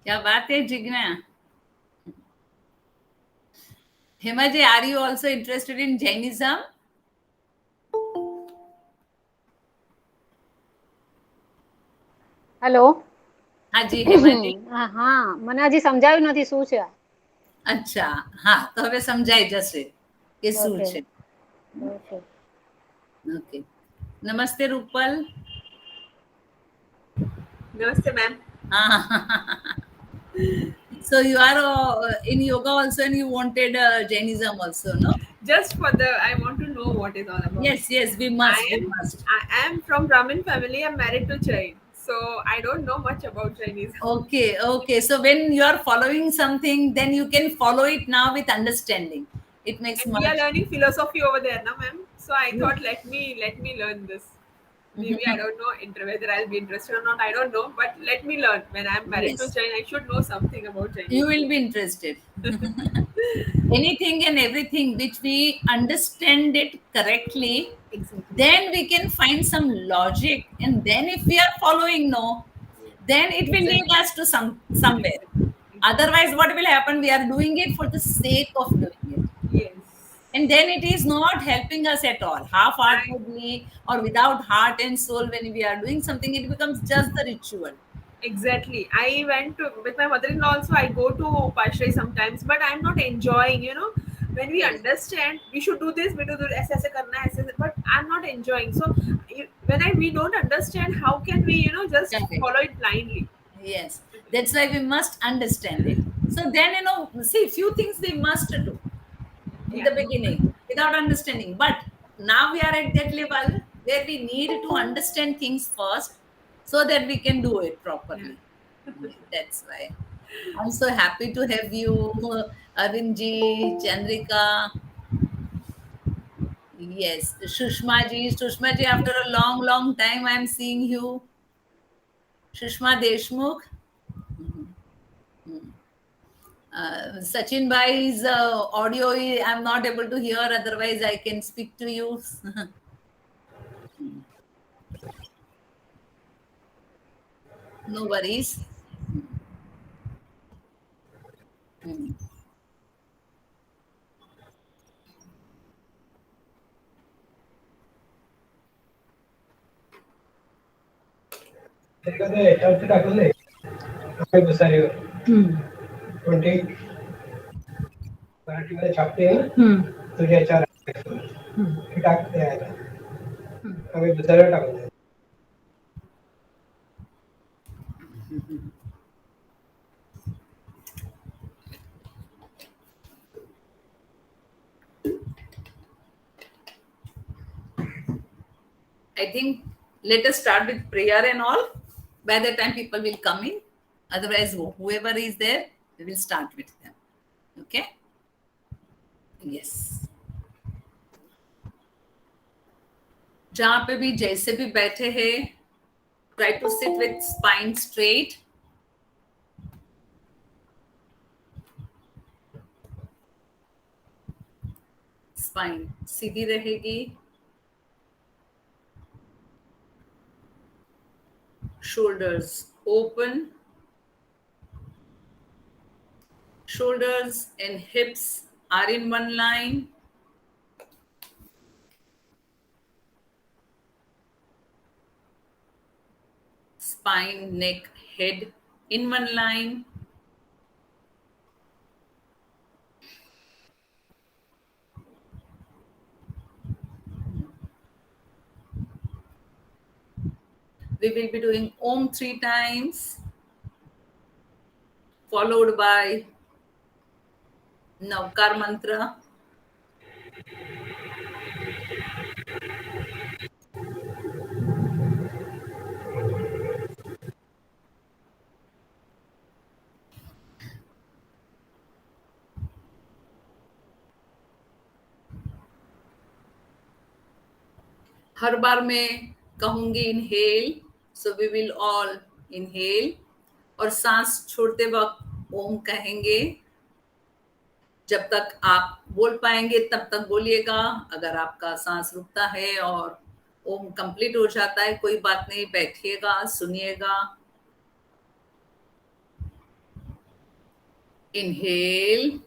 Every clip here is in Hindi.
क्या बात है Jigna. Hemaji, are you also interested in Jainism? Hello. હા જી હેમાજી. હા, મને હજી સમજાયું નથી શું છે. અચ્છા, હા તો હવે સમજાઈ જશે કે શું ઓકે છે. ઓકે. ઓકે. નમસ્તે Rupal. Namaste, ma'am. So you are in yoga also and you wanted Jainism also, no? Just for I want to know what is all about. Yes, we must. I am from Brahmin family. I'm married to Jain, so I don't know much about Chinese. Okay. So when you are following something, then you can follow it now with understanding. It makes And much. we are learning philosophy over there, na, ma'am. So I thought, let me learn this. Maybe I don't know whether I'll be interested or not. I don't know, but let me learn. When I'm married to Yes. Jain, I should know something about Chinese. You will be interested. Anything and everything which we understand it correctly, Exactly. then we can find some logic, and then if we are following, no, then it will lead us to somewhere. Otherwise, what will happen? We are doing it for the sake of doing it, Yes. and then it is not helping us at all. Half-heartedly or without heart and soul, when we are doing something, it becomes just the ritual. Exactly. I went to with my mother-in-law also. I go to Pashray sometimes, but I'm not enjoying. When we Correct. understand we should do this, we do this, ऐसे करना है, ऐसे, but I'm not enjoying. So when we don't understand, how can we just Correct. follow it blindly? Yes, that's why we must understand it. So then, see, few things we must do in the Yeah. beginning without understanding. But now we are at that level where we need to understand things first so that we can do it properly. That's why I'm so happy to have you, Arvindji, Chandrika. Yes, Sushma ji, after a long time I'm seeing you. Sushma Deshmukh. Sachin bhai's audio I'm not able to hear, otherwise I can speak to you. No worries. मराठीमध्ये छापते तुझ्या चार टाकते आम्ही दुसऱ्या टाकतो. I think let us start with prayer and all. By the time people will come in, otherwise whoever is there, we will start with them. Okay? Yes. जहां पे भी जैसे भी बैठे हैं, try to sit with spine straight. Spine सीधी रहेगी. Shoulders open. Shoulders and hips are in one line. Spine, neck, head in one line. We will be doing Om 3 times, followed by Navkar mantra. हर बार मैं कहूंगी inhale, so we will all inhale, और सांस छोड़ते वक्त ओम कहेंगे. जब तक आप बोल पाएंगे तब तक बोलिएगा. अगर आपका सांस रुकता है और ओम कंप्लीट हो जाता है, कोई बात नहीं, बैठिएगा, सुनिएगा. Inhale.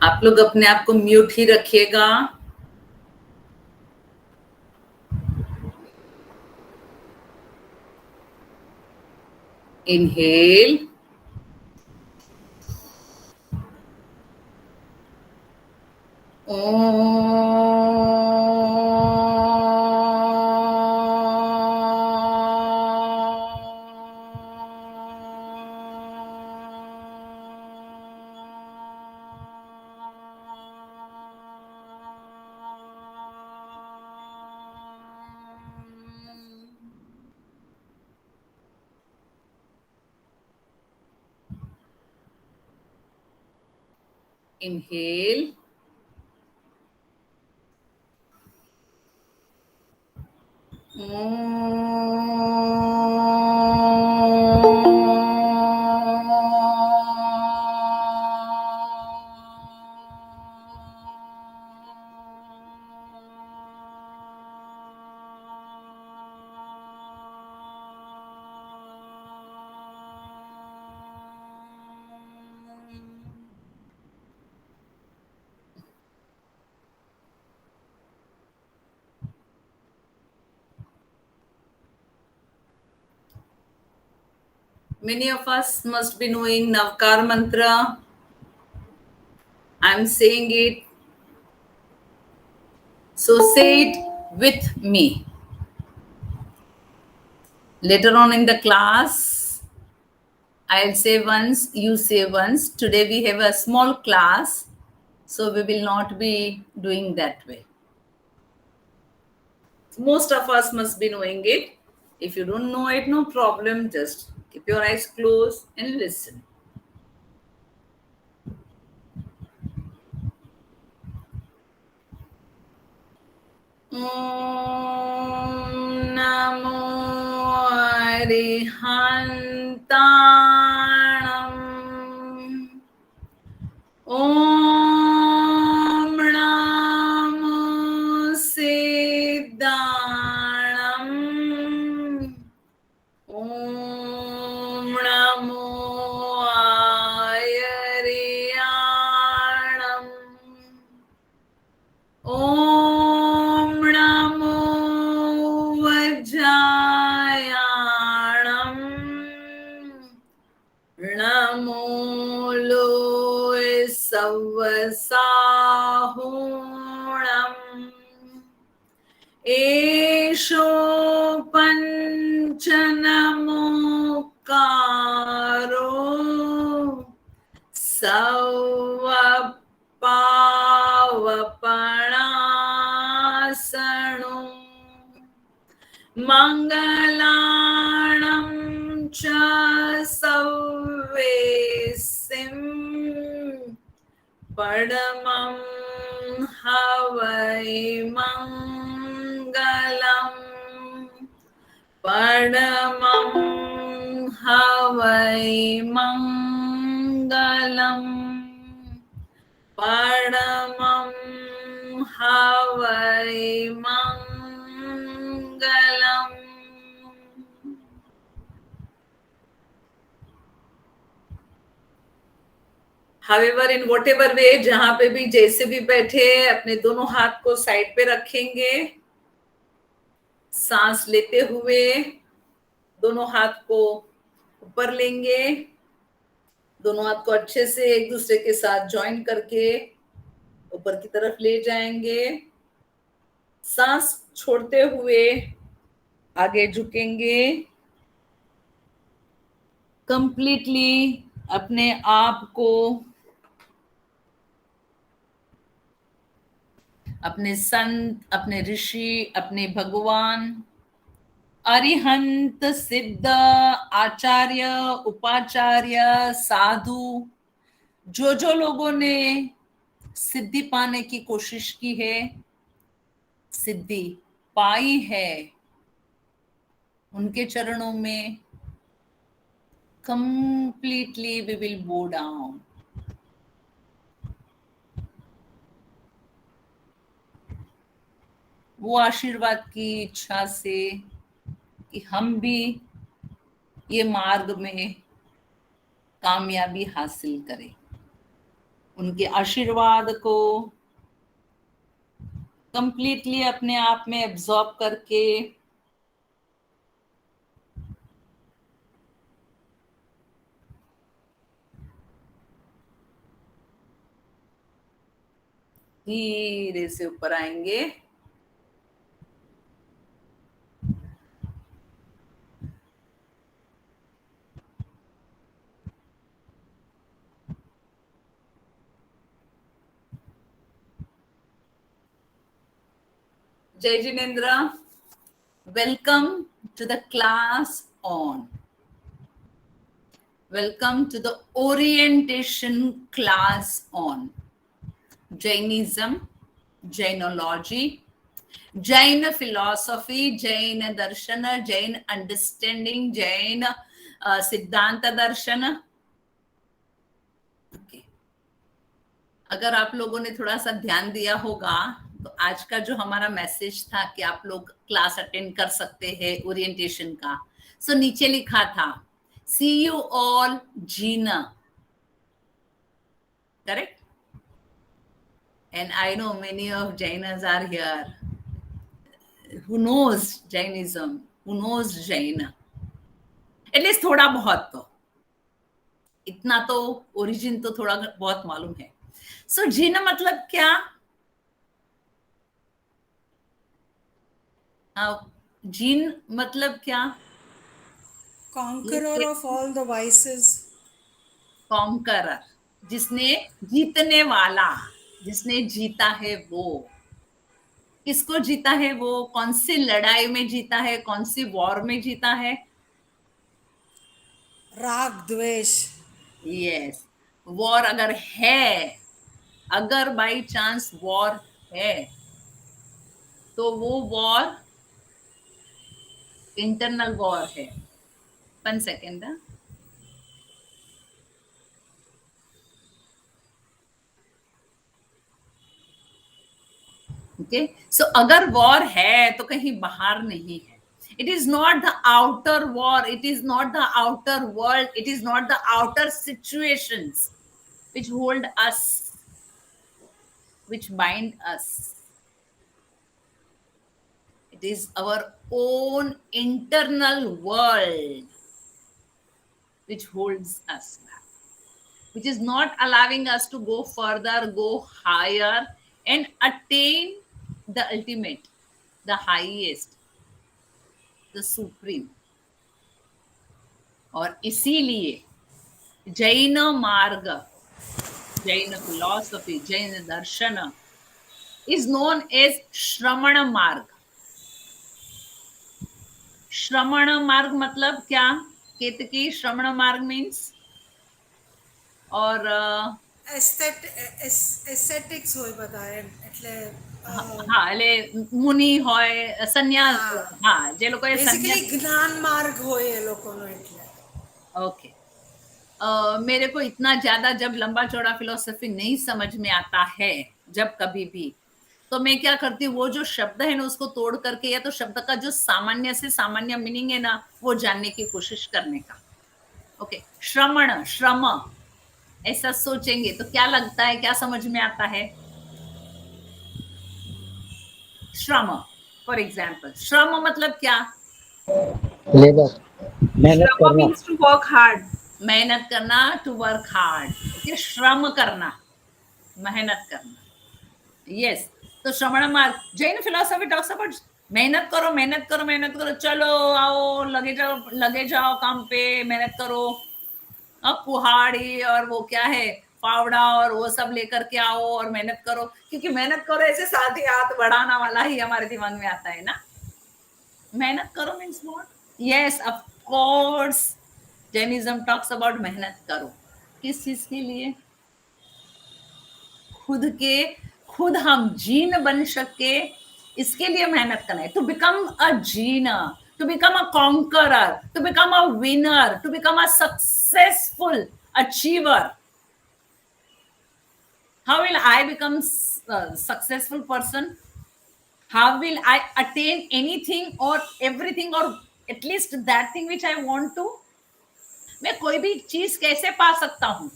आप लोग अपने आप को म्यूट ही रखिएगा। Inhale. Inhale. Many of us must be knowing Navkar mantra. I'm saying it. So say it with me. Later on in the class, I'll say once, you say once. Today we have a small class, so we will not be doing that way. Most of us must be knowing it. If you don't know it, no problem. Just keep your eyes closed and listen. Om Namo Arihantanam. Om Namo Siddhanam. Om Namo Ayariyanam. Om Namo Vajrayanam. Namo Loe Savasahunam. Esho Panchanamokaro Savapavapanasano Mangalanam cha Savesim Padamam Havai Mangalam. Padamam Havai Mangalam. Padamam Havai Mangalam. However, in whatever way, जहां पे भी जैसे भी बैठे अपने दोनों हाथ को साइड पे रखेंगे, सांस लेते हुए दोनों हाथ को ऊपर लेंगे, दोनों हाथ को अच्छे से एक दूसरे के साथ ज्वाइन करके ऊपर की तरफ ले जाएंगे, सांस छोड़ते हुए आगे झुकेंगे, कंप्लीटली अपने आप को अपने संत, अपने ऋषि, अपने भगवान, अरिहंत, सिद्ध, आचार्य, उपाचार्य, साधु, जो लोगों ने सिद्धि पाने की कोशिश की है, सिद्धि पाई है, उनके चरणों में completely we will bow down. वो आशीर्वाद की इच्छा से कि हम भी ये मार्ग में कामयाबी हासिल करें, उनके आशीर्वाद को कंप्लीटली अपने आप में एब्जॉर्ब करके धीरे से ऊपर आएंगे। Jai Jinendra, welcome to the class on, welcome to the orientation class on Jainism, Jainology, Jain philosophy, Jain darshana, Jain understanding, Jain सिद्धांत दर्शन। okay. अगर आप लोगों ने थोड़ा सा ध्यान दिया होगा तो आज का जो हमारा मैसेज था कि आप लोग क्लास अटेंड कर सकते हैं ओरिएंटेशन का, सो नीचे लिखा था see you all Jina, correct? And I know many of Jainas are here who knows Jainism, who knows Jaina. At least थोड़ा बहुत तो, इतना तो ओरिजिन तो थोड़ा बहुत मालूम है। सो जीना मतलब क्या? जीन मतलब क्या? Conqueror of all the vices. Conqueror, जिसने जीतने वाला, जिसने जीता है वो। किसको जीता है वो? कौन सी लड़ाई में जीता है? कौन सी वॉर में जीता है? राग द्वेष। यस, वॉर अगर है, अगर बाई चांस वॉर है तो वो वॉर इंटरनल वॉर है। 1 सेकेंड। ओके, सो अगर वॉर है तो कहीं बाहर नहीं है। It is not the outer war, it is not the outer world, it is not the outer situations which hold us, which bind us. It is our own internal world which holds us back, which is not allowing us to go further, go higher and attain the ultimate, the highest, the supreme. और इसीलिए जैन मार्ग, Jain philosophy, Jain Darshan is known as श्रमण मार्ग। श्रमण मार्ग मतलब क्या? केतकी, श्रमण मार्ग मीन्स और એસ્થેટિક્સ હોય બધા એમ, એટલે હા, એટલે મુનિ હોય, સન્યાસ, હા, જે લોકોએ બેઝિકલી સન્યાસ, જ્ઞાન માર્ગ હોય એ લોકોનો એટલે। ओके। मेरे को इतना ज्यादा जब लंबा चौड़ा फिलोसफी नहीं समझ में आता है, जब कभी भी, तो मैं क्या करती हूँ, वो जो शब्द है ना उसको तोड़ करके, या तो शब्द का जो सामान्य से सामान्य मीनिंग है ना वो जानने की कोशिश करने का। ओके, श्रमण, श्रम, ऐसा सोचेंगे तो क्या लगता है, क्या समझ में आता है? श्रम, फॉर एग्जाम्पल, श्रम मतलब क्या? लेबर, मेहनत Shama करना। means to work hard. मेहनत करना, टू वर्क हार्ड। ओके, श्रम करना, मेहनत करना। यस, तो श्रमण मार्ग, जैन फिलोसफी टॉक्स अबाउट मेहनत करो, मेहनत करो, मेहनत करो, चलो आओ, लगे जाओ काम पे, मेहनत करो। अब कुहाड़ी और वो क्या है, फावड़ा और वो सब लेकर के आओ और मेहनत करो, क्योंकि मेहनत करो ऐसे साथ ही हाथ बढ़ाना वाला ही हमारे दिमाग में आता है ना। मेहनत करो means what? Yes of course, Jainism talks about मेहनत करो। किस चीज के लिए? खुद हम जीन बन सके, इसके लिए मेहनत करना है। टू बिकम अ जीनर, to become a conqueror, to become a winner, to become a successful achiever. How will I become a successful person? How will I attain anything or everything or at least that thing which I want to? मैं कोई भी चीज कैसे पा सकता हूं?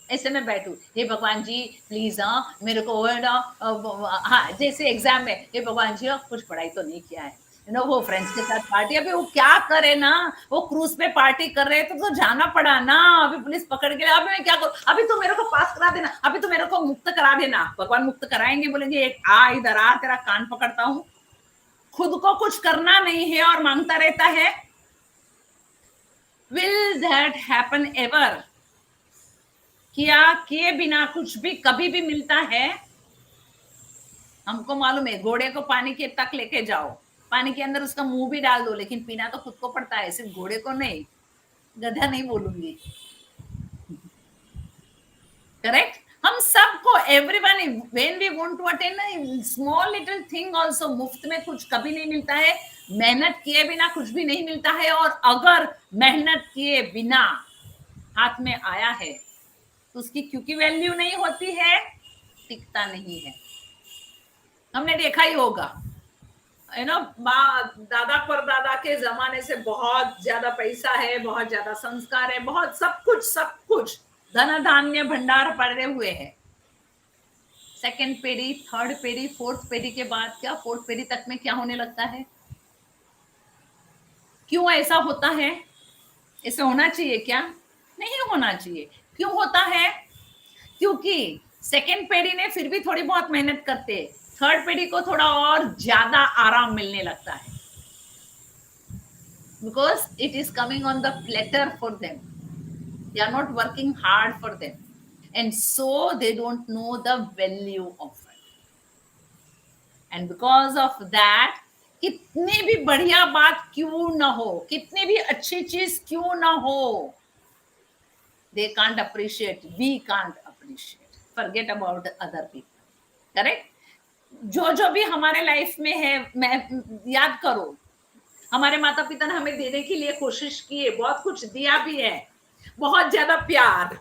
ऐसे में बैठू, हे भगवान जी प्लीज मेरे को हाँ, जैसे एग्जाम में, हे भगवान जी कुछ पढ़ाई तो नहीं किया है, वो फ्रेंड्स के साथ पार्टी, अभी वो क्या करे ना, वो क्रूज पे पार्टी कर रहे तो जाना पड़ा ना, अभी पुलिस पकड़ के, अभी मैं क्या करूं, अभी तो मेरे को पास करा देना, अभी तो मेरे को मुक्त करा देना। भगवान मुक्त कराएंगे, बोलेंगे एक इधर आ, तेरा कान पकड़ता हूं। खुद को कुछ करना नहीं है और मांगता रहता है। Will that happen ever? क्या किए बिना कुछ भी कभी भी मिलता है? हमको मालूम है, घोड़े को पानी के तक लेके जाओ, पानी के अंदर उसका मुंह भी डाल दो, लेकिन पीना तो खुद को पड़ता है, सिर्फ घोड़े को नहीं। गधा नहीं बोलूंगी, करेक्ट? हम सबको, everyone, when we want to attain small little thing also, मुफ्त में कुछ कभी नहीं मिलता है, मेहनत किए बिना कुछ भी नहीं मिलता है। और अगर मेहनत किए बिना हाथ में आया है तो उसकी क्योंकि वैल्यू नहीं होती है, टिकता नहीं है। हमने देखा ही होगा, दादा परदादा के जमाने से बहुत ज्यादा पैसा है, बहुत ज्यादा संस्कार है, बहुत सब कुछ धन धान्य भंडार पड़े हुए हैं। सेकंड पीढ़ी, थर्ड पीढ़ी, फोर्थ पीढ़ी के बाद क्या, फोर्थ पीढ़ी तक में क्या होने लगता है? क्यों ऐसा होता है? ऐसे होना चाहिए क्या? नहीं होना चाहिए। क्यों होता है? क्योंकि सेकंड पीढ़ी ने फिर भी थोड़ी बहुत मेहनत करते, थर्ड पीढ़ी को थोड़ा और ज्यादा आराम मिलने लगता है, because it is coming on the platter for them, they are not working hard for them, and so they don't know the value of it. And because of that, कितनी भी बढ़िया बात क्यों ना हो, कितनी भी अच्छी चीज क्यों ना हो, they can't appreciate, we can't appreciate, forget about the other people, correct? जो भी हमारे लाइफ में है, मैं याद करो, हमारे माता पिता ने हमें देने के लिए कोशिश की है, बहुत कुछ दिया भी है, बहुत ज्यादा प्यार,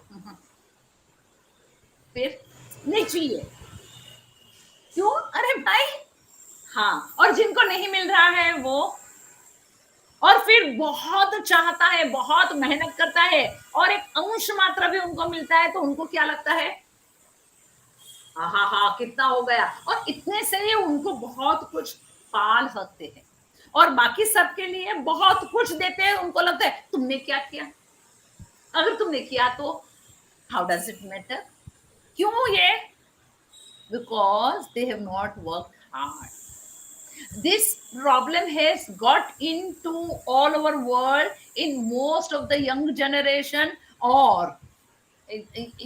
फिर नहीं चाहिए। क्यों? अरे भाई, हाँ, और जिनको नहीं मिल रहा है वो, और फिर बहुत चाहता है, बहुत मेहनत करता है, और एक अंश मात्र भी उनको मिलता है तो उनको क्या लगता है, हाँ कितना हो गया, और इतने से ही उनको बहुत कुछ पाल सकते हैं, और बाकी सबके लिए बहुत कुछ देते हैं, उनको लगता है तुमने क्या किया, अगर तुमने किया तो हाउ डज इट मैटर? क्यों ये? Because they have not worked hard. This problem has got into all over world in most of the young generation or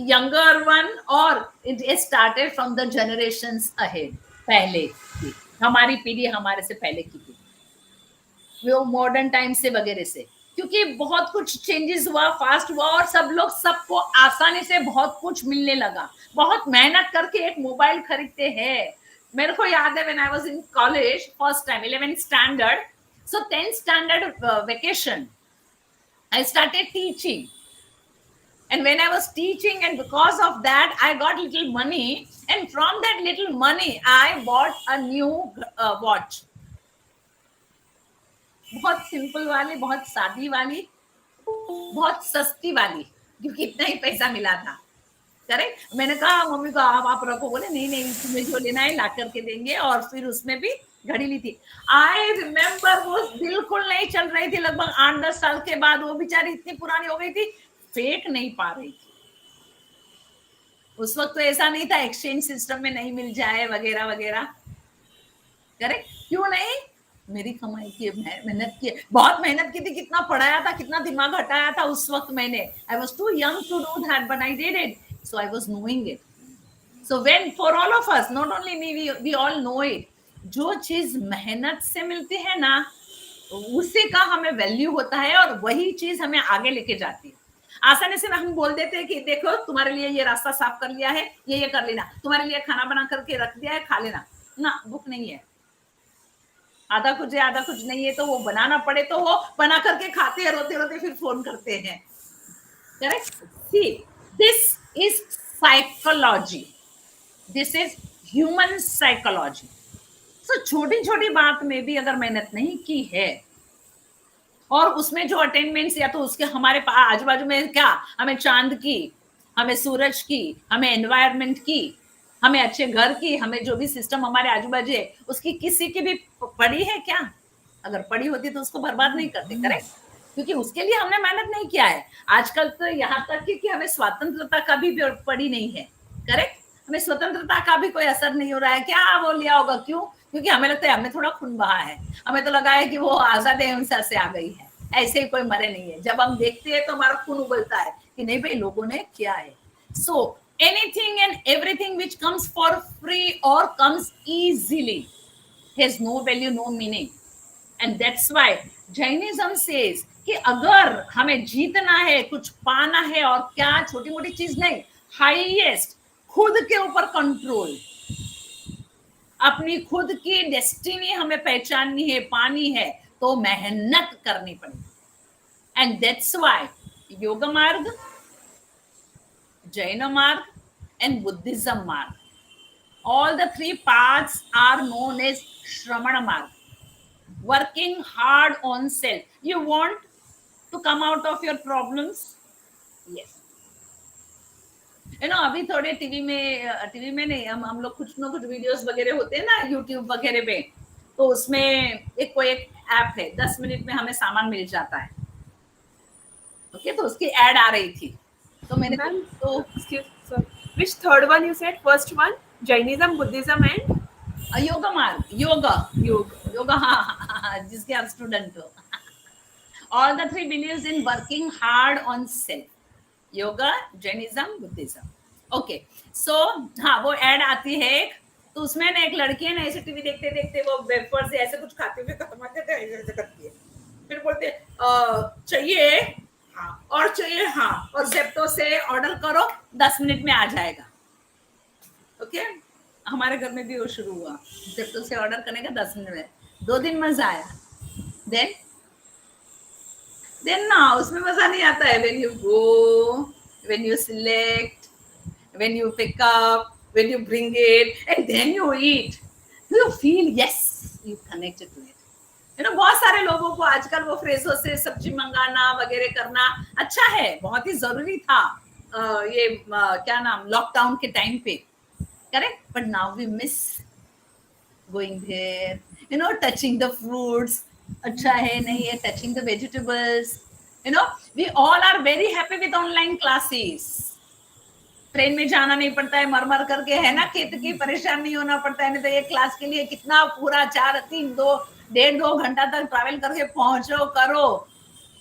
younger one, or it started from the generations ahead. पहले की हमारी पीढ़ी, हमारे से पहले की पीढ़ी, वो मॉडर्न टाइम से वगैरह से, क्योंकि बहुत कुछ चेंजेस हुआ, फास्ट हुआ, और सब लोग, सबको आसानी से बहुत कुछ मिलने लगा, बहुत मेहनत करके एक मोबाइल खरीदते हैं। मेरे को याद है, when I was in college, first time 11th standard, so 10th standard vacation, I started teaching, and when I was teaching, and because of that I got little money, and from that little money I bought a new watch, बहुत सिंपल वाली, बहुत सादी वाली, बहुत सस्ती वाली, क्योंकि इतना ही पैसा मिला था। करेक्ट? मैंने कहा मम्मी को आप रखो, बोले नहीं तुम्हें जो लेना है ला करके देंगे, और फिर उसमें भी घड़ी ली थी। आई रिमेम्बर वो बिल्कुल नहीं चल रही थी, लगभग 8-10 साल के बाद वो बेचारी इतनी पुरानी हो गई थी, फेंक नहीं पा रही थी। उस वक्त तो ऐसा नहीं था, एक्सचेंज सिस्टम में नहीं मिल जाए वगैरह वगैरह। करेक्ट? क्यों नहीं? मेरी कमाई की, मेहनत की, बहुत मेहनत की थी, कितना पढ़ाया था, कितना दिमाग हटाया था उस वक्त मैंने। I was too young to do that, but I did it, so I was knowing it. So when, for all of us, not only me, we all know it, जो चीज मेहनत से मिलती है ना, उसी का हमें वैल्यू होता है और वही चीज हमें आगे लेके जाती है। आसानी से हम बोल देते हैं कि देखो तुम्हारे लिए ये रास्ता साफ कर लिया है, ये कर लेना, तुम्हारे लिए खाना बना करके रख दिया है, खा लेना ना, भूख नहीं है, आधा कुछ है आधा कुछ नहीं है, तो वो बनाना पड़े तो वो बना करके खाते हैं, रोते रोते फिर फोन करते हैं। Correct? See, this is psychology, this is human psychology. तो छोटी छोटी बात में भी अगर मेहनत नहीं की है और उसमें जो अटेनमेंट्स या तो उसके हमारे आजू बाजू में क्या, हमें चांद की, हमें सूरज की, हमें एनवायरनमेंट की, हमें अच्छे घर की, हमें जो भी सिस्टम हमारे आजू बाजू है उसकी किसी की भी पड़ी है क्या? अगर पड़ी होती तो उसको बर्बाद नहीं करते। करेक्ट? क्योंकि उसके लिए हमने मेहनत नहीं किया है। आजकल तो यहाँ तक कि हमें स्वतंत्रता का भी पड़ी नहीं है। करेक्ट? हमें स्वतंत्रता का भी कोई असर नहीं हो रहा है। क्या वो लिया होगा? क्यों? क्योंकि हमें लगता है हमने थोड़ा खून बहा है, हमें तो लगा है कि वो आजाद हिंसा से आ गई है। ऐसे ही कोई मरे नहीं है। जब हम देखते हैं तो हमारा खून उबलता है कि नहीं भाई, लोगों ने किया है। सो anything and everything which comes for free or comes easily has no value, no meaning. And that's why Jainism says कि अगर हमें जीतना है, कुछ पाना है, और क्या छोटी मोटी चीज नहीं, हाईएस्ट खुद के ऊपर कंट्रोल, अपनी खुद की डेस्टिनी हमें पहचाननी है, पानी है, तो मेहनत करनी पड़ेगी। एंड दैट्स व्हाई योग मार्ग, Jaina marg and Buddhism marg, all the three paths are known as Shramana marg, working hard on self. You want to come out of your problems? Yes. अभी थोड़े टीवी में नहीं, हम लोग कुछ ना कुछ वीडियोस वगैरह होते हैं ना यूट्यूब वगैरह पे, तो उसमें कोई एक ऐप है, 10 मिनट में हमें सामान मिल जाता है। ओके, तो उसकी एड आ रही थी, तो मैंने तो which third one you said? First one, Jainism, Buddhism and yoga मार्ग, योगा, हाँ, जिसके आप स्टूडेंट हो। All the three believes in working hard on self. Yoga, Jainism, Buddhism. Okay, so हाँ, वो एड आती है एक, तो उसमें ना एक लड़की है ना, ऐसे टीवी देखते देखते वो वेफर से ऐसे कुछ खाते हुए खत्म करते हैं, ऐसे करती है, फिर बोलते चाहिए हाँ, और चाहिए हाँ, और ज़ेप्टो से ऑर्डर करो, 10 मिनट में आ जाएगा। ओके, हमारे घर में भी वो शुरू हुआ, ज़ेप्टो से ऑर्डर करने का 10 मिनट में, 2 दिन मजा आया। देन ना उसमें मजा नहीं आता है। when you go, when you select, when you pick up, when you bring it and then you eat, you feel yes, you connected to it. बहुत सारे लोगों को आजकल वो फ्रेशो से सब्जी मंगाना वगैरह करना अच्छा है, बहुत ही जरूरी था ये क्या नाम, लॉकडाउन के टाइम पे। Correct? But now we miss going there, touching the fruits, अच्छा है नहीं है, touching the vegetables, we all are very happy with online classes. Train में जाना नहीं पड़ता है, मर मर करके, है ना, खेत की परेशान नहीं होना पड़ता है। नहीं तो एक क्लास के लिए कितना पूरा 1.5-2 घंटा तक ट्रैवल करके पहुंचो करो।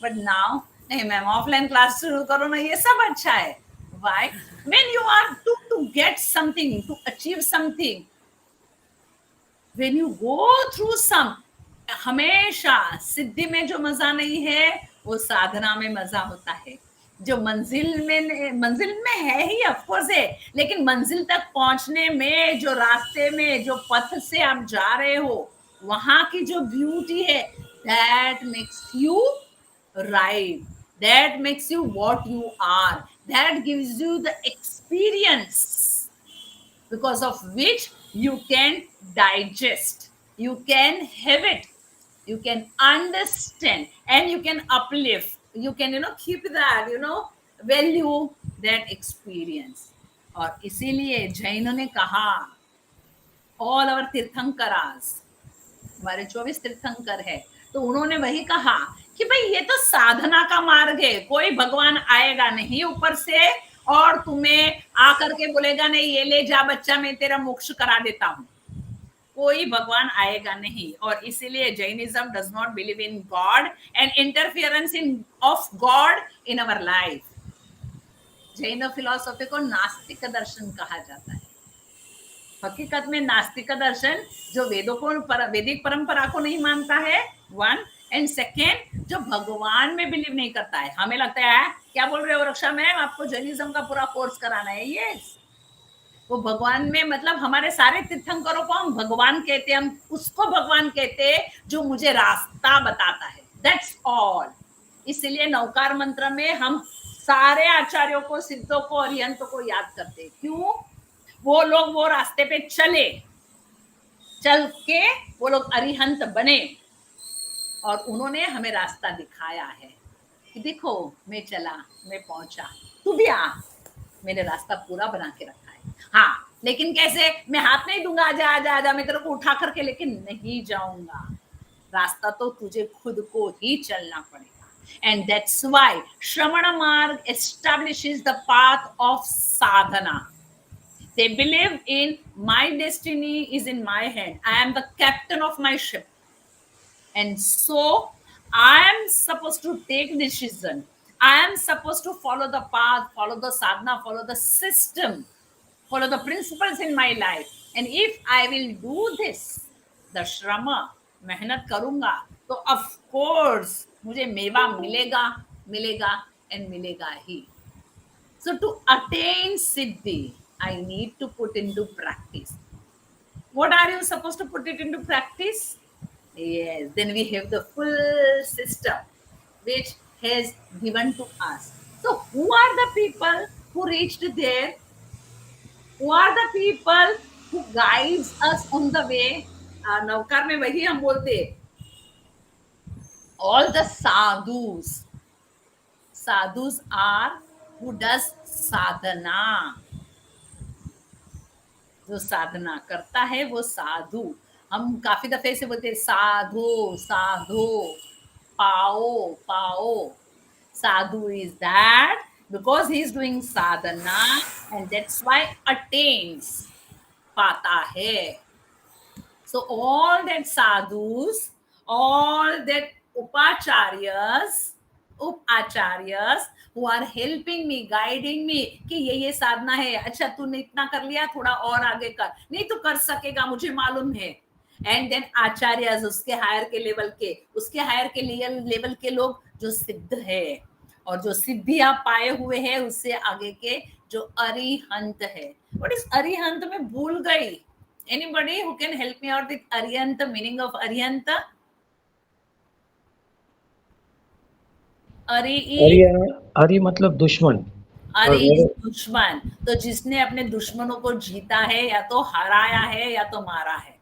बट नाउ नहीं मैम, ऑफलाइन क्लास शुरू करो ना, ये सब अच्छा है। Why? When you are to get something, to achieve something, when you go through some, हमेशा सिद्धि में जो मजा नहीं है वो साधना में मजा होता है। जो मंजिल में है ही ऑफ कोर्स है, लेकिन मंजिल तक पहुंचने में जो रास्ते में जो पथ से आप जा रहे हो, वहां की जो ब्यूटी है, that makes you right, that makes you what you are, that gives you the experience because of which you can digest, you can have it, you can understand, and you can uplift, you can keep that, value that experience. और इसीलिए जैनों ने कहा, all our तीर्थंकरास, हमारे 24 तीर्थंकर है, तो उन्होंने वही कहा कि भाई ये तो साधना का मार्ग है, कोई भगवान आएगा नहीं ऊपर से और तुम्हें आकर के बोलेगा नहीं ये ले जा बच्चा, मैं तेरा मोक्ष करा देता हूं, कोई भगवान आएगा नहीं। और इसीलिए Jainism does not believe in God and interference in of God in our life. Jain philosophy को नास्तिक दर्शन कहा जाता है। हकीकत में नास्तिक का दर्शन जो वेदों को वैदिक परंपरा को नहीं मानता है, वन, एंड सेकेंड जो भगवान में बिलीव नहीं करता है। हमें लगता है क्या बोल रहे हो रक्षा मैम, आपको जैनिज्म का पूरा कोर्स कराना है। यस, वो भगवान में मतलब हमारे सारे तीर्थंकरों को हम भगवान कहते हैं, हम उसको भगवान कहते हैं जो मुझे रास्ता बताता है, दैट्स ऑल। इसलिए नवकार मंत्र में हम सारे आचार्यों को, सिद्धों को, अरिहंतों को याद करते हैं। क्यों? वो लोग वो रास्ते पे चल के वो लोग अरिहंत बने और उन्होंने हमें रास्ता दिखाया है कि देखो मैं चला, मैं पहुंचा, तू भी आ, मैंने रास्ता पूरा बना के रखा है। हाँ, लेकिन कैसे? मैं हाथ नहीं दूंगा, आजा आजा आजा, मैं तेरे को उठा करके लेके नहीं जाऊंगा। रास्ता तो तुझे खुद को ही चलना पड़ेगा। एंड दैट्स व्हाई श्रवण मार्ग establishes the path of Sadhana. They believe in my destiny is in my hand. I am the captain of my ship. And so I am supposed to take decision. I am supposed to follow the path, follow the sadhana, follow the system, follow the principles in my life. And if I will do this, the shrama, मेहनत करूंगा, तो of course मुझे मेवा मिलेगा, मिलेगा and मिलेगा ही। So to attain siddhi, I need to put into practice. What are you supposed to put it into practice? Yes, then we have the full system which has given to us. So who are the people who reached there? Who are the people who guides us on the way? Navkar में वही हम बोलते हैं, all the sadhus. Sadhus are who does sadhana. जो साधना करता है वो साधु। हम काफी दफे से बोलते हैं साधु साधु, पाओ पाओ। साधु is that because he is doing sadhana and that's why attains, पाता है। So all that sadhus, all that upacharyas who are helping me, guiding me कि ये साधना है, अच्छा तूने इतना कर लिया, थोड़ा और आगे कर, नहीं तो कर सकेगा, मुझे मालूम है। एंड देन आचार्यस, उसके हायर के लेवल के लोग जो सिद्ध है और जो सिद्धियां पाए हुए हैं, उससे आगे के जो अरिहंत है। What is Arihant? मैं भूल गई। Anybody who can help me out with Arihant, meaning of Arihant? अरि मतलब दुश्मन। अरे दुश्मन, तो जिसने अपने दुश्मनों को जीता है, या तो हराया है या तो मारा है।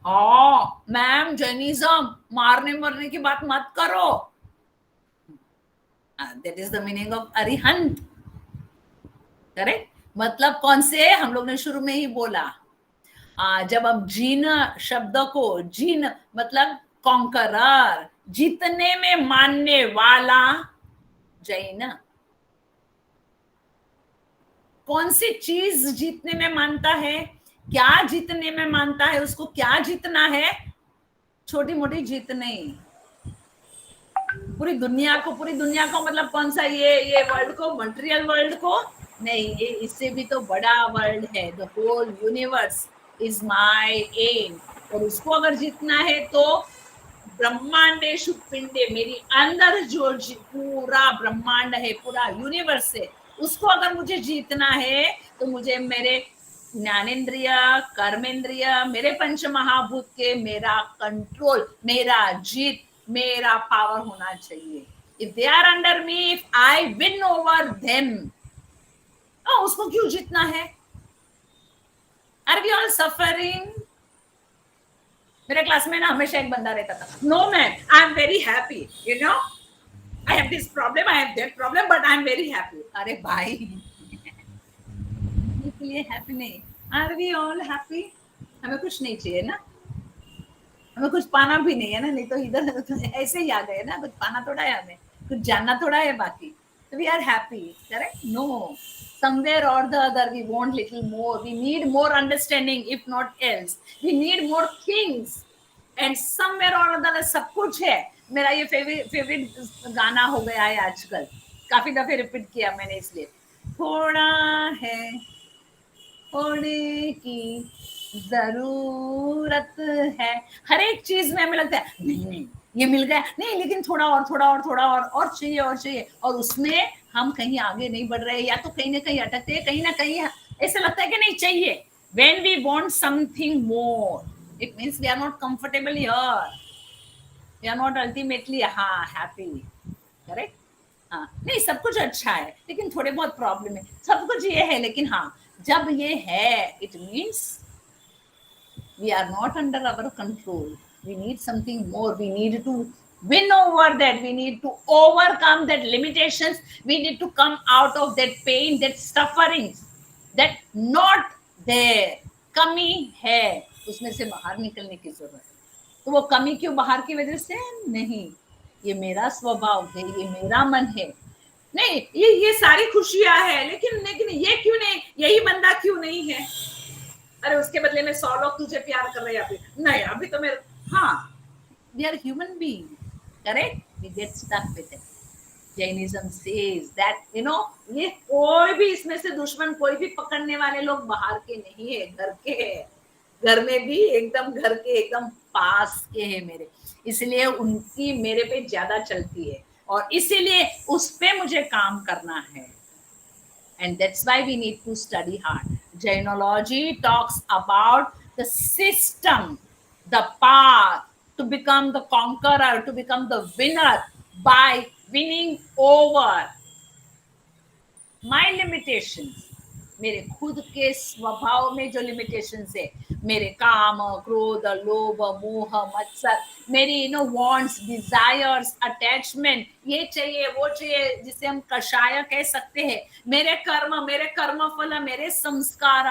हाँ मैम, जैनिज्म मारने मरने की बात मत करो। That is the meaning of Arihant, correct? मतलब कौन से? हम लोग ने शुरू में ही बोला, जब हम जीन शब्द को, जीन मतलब कॉन्करर, जीतने में मानने वाला, जैन कौन सी चीज जीतने में मानता है? क्या जीतने में मानता है? उसको क्या जीतना है? छोटी मोटी जीत नहीं, पूरी दुनिया को मतलब कौन सा? ये वर्ल्ड को, मटेरियल वर्ल्ड को नहीं, ये इससे भी तो बड़ा वर्ल्ड है। The whole universe is my aim. और उसको अगर जीतना है तो ब्रह्मांडेषु पिंडे, मेरी अंदर जो पूरा ब्रह्मांड है, पूरा यूनिवर्स है, उसको अगर मुझे जीतना है तो मुझे मेरे ज्ञानेन्द्रिय, कर्मेंद्रिय, मेरे पंच महाभूत के मेरा कंट्रोल, मेरा जीत, मेरा पावर होना चाहिए। If they are under me, if I win over them, उसको क्यों जीतना है? Are we all suffering? मेरे क्लास में ना हमेशा एक बंदा रहता था, no man I am very happy, you know I have this problem, I have that problem, but I am very happy. अरे भाई, इसलिए हैप्पी नहीं। Are we all happy? हमें कुछ नहीं चाहिए ना, हमें कुछ पाना भी नहीं है ना, नहीं तो इधर ऐसे ही आ गए ना, कुछ पाना थोड़ा है, हमें कुछ जानना थोड़ा है बाकी। So we are happy, correct? No, somewhere or the other we want little more, we need more understanding, if not else we need more things, and somewhere or other सब कुछ है। मेरा ये फेवरेट गाना हो गया है आजकल, काफी दफे रिपीट किया मैंने, इसलिए थोड़ा है होने की जरूरत है। हर एक चीज में हमें लगता है नहीं नहीं ये मिल गया, नहीं लेकिन थोड़ा और थोड़ा और थोड़ा और चाहिए और चाहिए, और उसमें हम कहीं आगे नहीं बढ़ रहे, या तो कहीं ना कहीं अटकते हैं, कहीं ना कहीं ऐसा लगता है कि नहीं चाहिए। when we want something more, it means we are not comfortable here, we are not ultimately happy, correct? हाँ, नहीं सब कुछ अच्छा है लेकिन थोड़े बहुत प्रॉब्लम है, सब कुछ ये है लेकिन हाँ जब ये है it means we are not under our control, we need something more, we need to win over that, we need to overcome that limitations, we need to come out of that pain, that suffering, that not there, कमी है, उसमें से बाहर निकलने की जरूरत है। तो वो कमी क्यों बाहर की वजह से नहीं, ये मेरा स्वभाव है, ये मेरा मन है, नहीं ये सारी खुशियां है लेकिन ये क्यों नहीं, यही बंदा क्यों नहीं है, अरे उसके बदले में 100 लोग तुझे प्यार कर रहे हैं, अभी नहीं अभी तो मेरे, हाँ we are human being, correct? We get stuck with it. Jainism says that ये कोई भी इसमें से दुश्मन कोई भी पकड़ने वाले लोग बाहर के नहीं है, घर के है, घर में भी एकदम घर के एकदम पास के है मेरे, इसलिए उनकी मेरे पे ज्यादा चलती है और इसीलिए उस पे मुझे काम करना है। And that's why we need to study hard. Jainology talks about the system, the path to become the conqueror, to become the winner by winning over my limitations. मेरे खुद के स्वभाव में जो लिमिटेशंस है, मेरे काम, क्रोध, लोभ, मोह, मत्सर, मेरी वांट्स, डिजायर्स, अटैचमेंट, ये चाहिए वो चाहिए, जिसे हम कषाय कह सकते हैं, मेरे कर्म फल, मेरे संस्कार,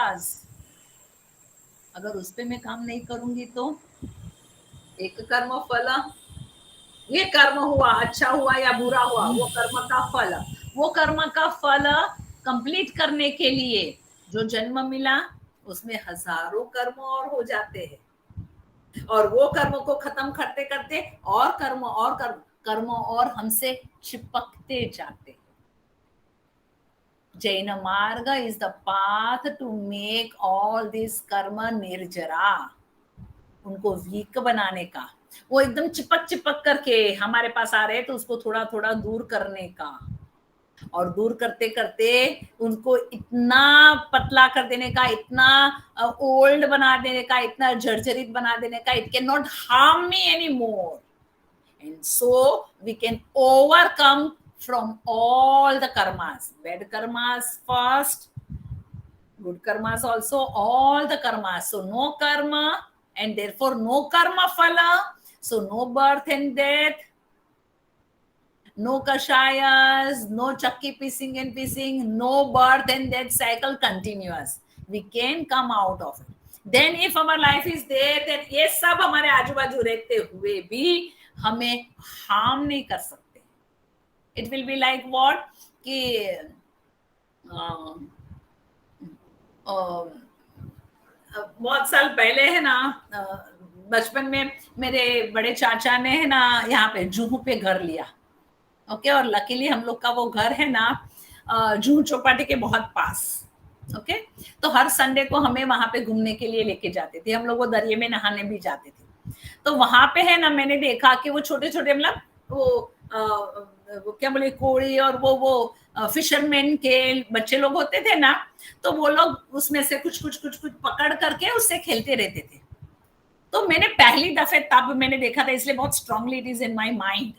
अगर उस पे मैं काम नहीं करूंगी तो एक कर्म फल, ये कर्म हुआ अच्छा हुआ या बुरा हुआ, वो कर्म का फल कंप्लीट करने के लिए जो जन्म मिला उसमें हजारों कर्म और हो जाते हैं, और वो कर्म को खत्म करते करते और कर्म और हमसे चिपकते जाते। जैन मार्ग is the path to make all this karma nirjara, उनको वीक बनाने का, वो एकदम चिपक करके हमारे पास आ रहे हैं तो उसको थोड़ा थोड़ा दूर करने का, और दूर करते करते उनको इतना पतला कर देने का, इतना ओल्ड बना देने का, इतना जर्जरित बना देने का, it can not harm me any more, and so we can overcome from all the karmas, bad karmas first, good karmas also, all the karmas, so no karma and therefore no karma phala, so no birth and death, no kashayas, no chakki piecing and piecing, no birth and death cycle continuous, we can come out of it. Then if our life is there, then ये सब हमारे आजू बाजू रहते हुए भी हमें harm नहीं कर सकते। It will be like what कि बहुत साल पहले है ना, बचपन में मेरे बड़े चाचा ने है ना यहाँ पे जूहू पे घर लिया, ओके, और लकीली हम लोग का वो घर है ना जूहू चौपाटी के बहुत पास, ओके, तो हर संडे को हमें वहां पे घूमने के लिए लेके जाते थे, हम लोग वो दरिया में नहाने भी जाते थे। तो वहां पे है ना मैंने देखा कि वो छोटे छोटे मतलब वो क्या बोले कोड़ी और वो फिशरमैन के बच्चे लोग होते थे ना, तो वो लोग उसमें से कुछ पकड़ करके उससे खेलते रहते थे। तो मैंने पहली दफे तब मैंने देखा था, इसलिए बहुत strongly it is in my mind,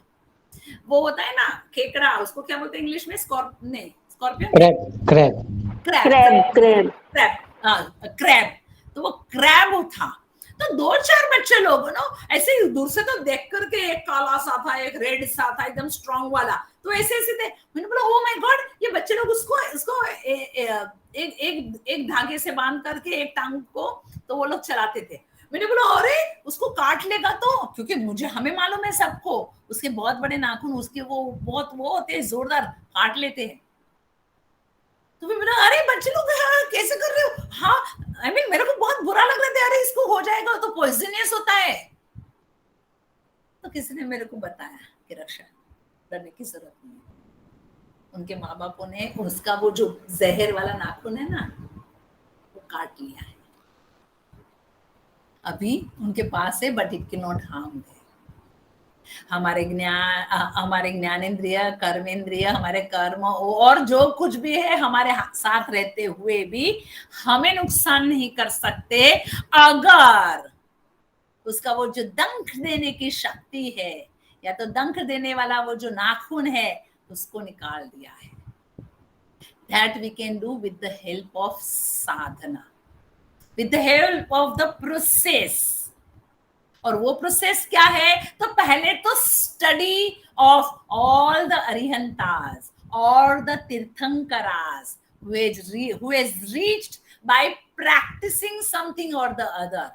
वो होता है ना खेकड़ा, उसको क्या बोलते हैं इंग्लिश में, स्कॉर्पियन, क्रैब, तो वो क्रैब था। तो 2-4 बच्चे लोग ना ऐसे ही दूर से तो देख करके, एक काला सा था, एक रेड सा था, एकदम स्ट्रांग वाला, तो ऐसे थे। मैंने बोला ओ माय गॉड, ये बच्चे लोग उसको एक धागे से बांध करके एक टांग को तो वो लोग चलाते थे। मैंने बोला अरे उसको काट लेगा तो, क्योंकि हमें मालूम है सबको उसके बहुत बड़े नाखून, उसके वो बहुत वो होते हैं, जोरदार काट लेते हैं। तो मैं बोला अरे बच्चे लोग कैसे कर रहे हो, हाँ I mean, मेरे को बहुत बुरा लग रहा था, अरे इसको हो जाएगा तो पॉइजनियस होता है। तो किसी ने मेरे को बताया कि रक्षा, डरने की जरूरत नहीं है। उनके माँ बापों ने उसका वो जो जहर वाला नाखून है ना वो काट लिया है, अभी उनके पास है, but it can not harm them. हमारे ज्ञानेंद्रिय, कर्मेंद्रिय, हमारे कर्म और जो कुछ भी है हमारे साथ रहते हुए भी हमें नुकसान नहीं कर सकते अगर उसका वो जो डंक देने की शक्ति है, या तो डंक देने वाला वो जो नाखून है उसको निकाल दिया है। That we can do with the help of sadhana, with the help of the process. और वो प्रोसेस क्या है? तो पहले तो स्टडी ऑफ ऑल द अरिहंतास और the तीर्थंकरास who has reached by practicing something or the other.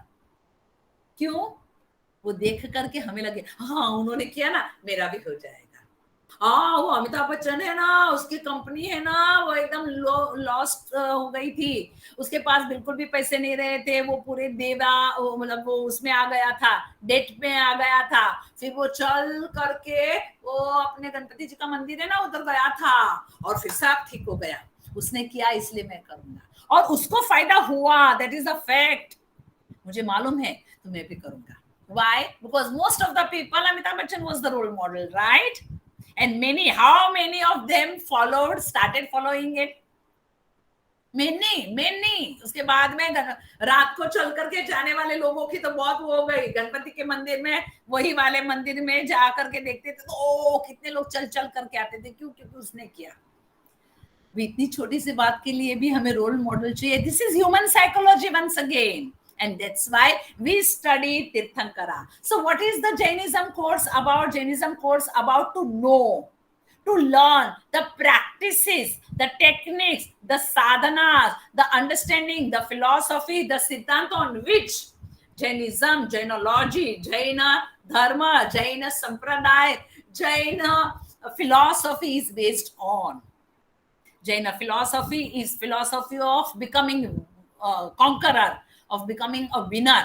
क्यों? वो देख करके हमें लगे हाँ उन्होंने किया ना, मेरा भी हो जाएगा। हाँ वो अमिताभ बच्चन है ना, उसकी कंपनी है ना, वो एकदम लॉस्ट हो गई थी, उसके पास बिल्कुल भी पैसे नहीं रहे थे, वो पूरे मतलब वो उसमें आ गया था, डेट में आ गया था, फिर वो चल करके वो अपने गणपति जी का मंदिर है ना उधर गया था और फिर सब ठीक हो गया। उसने किया इसलिए मैं करूंगा, और उसको फायदा हुआ, दैट इज द फैक्ट। मुझे मालूम है तो मैं भी करूंगा। Why? Because most of the people, Amitabh Bachchan was the role model, right? And how many of them started following it? Many. उसके बाद में रात को चल करके जाने वाले लोगों की तो बहुत वो हो गई। गणपति के मंदिर में, वही वाले मंदिर में जा करके देखते थे तो कितने लोग चल करके आते थे। क्यों? क्योंकि उसने किया। इतनी छोटी सी बात के लिए भी हमें रोल मॉडल चाहिए। This is human psychology once again. And that's why we study Tirthankara. So what is the Jainism course about? Jainism course about to know, to learn the practices, the techniques, the sadhanas, the understanding, the philosophy, the siddhanta on which Jainism, Jainology, Jaina Dharma, Jaina Sampradaya, Jaina philosophy is based on. Jaina philosophy is philosophy of becoming conqueror, of becoming a winner.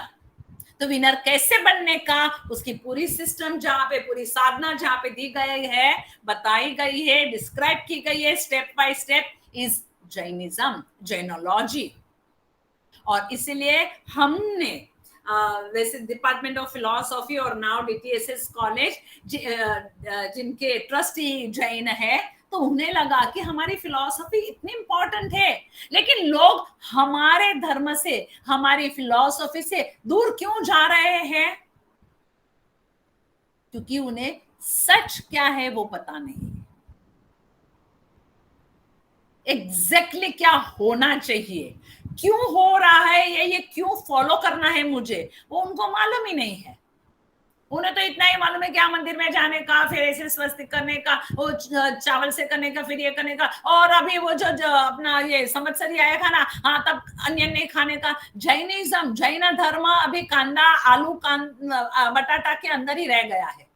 तो विनर कैसे बनने का, उसकी पूरी सिस्टम जहां पे, पूरी साधना जहां पे दी गई है, बताई गई है, डिस्क्राइब की गई है step by step, is Jainism, Jainology. और इसीलिए हमने वैसे डिपार्टमेंट ऑफ फिलॉसफी और नाउ DTSS कॉलेज जिनके ट्रस्टी जैन है, तो उन्हें लगा कि हमारी फिलॉसफी इतनी इंपॉर्टेंट है, लेकिन लोग हमारे धर्म से, हमारी फिलॉसफी से दूर क्यों जा रहे हैं? क्योंकि उन्हें सच क्या है वो पता नहीं, एग्जैक्टली क्या होना चाहिए, क्यों हो रहा है ये क्यों फॉलो करना है मुझे, वो उनको मालूम ही नहीं है। उन्हें तो इतना ही मालूम है क्या मंदिर में जाने का, फिर ऐसे स्वस्तिक करने का, वो चावल से करने का, फिर ये करने का, और अभी वो जो अपना ये संवत्सरी आया था ना, हाँ तब अन्य नहीं खाने का। जैनिज्म, जैन धर्म अभी कांदा, आलू, बटाटा के अंदर ही रह गया है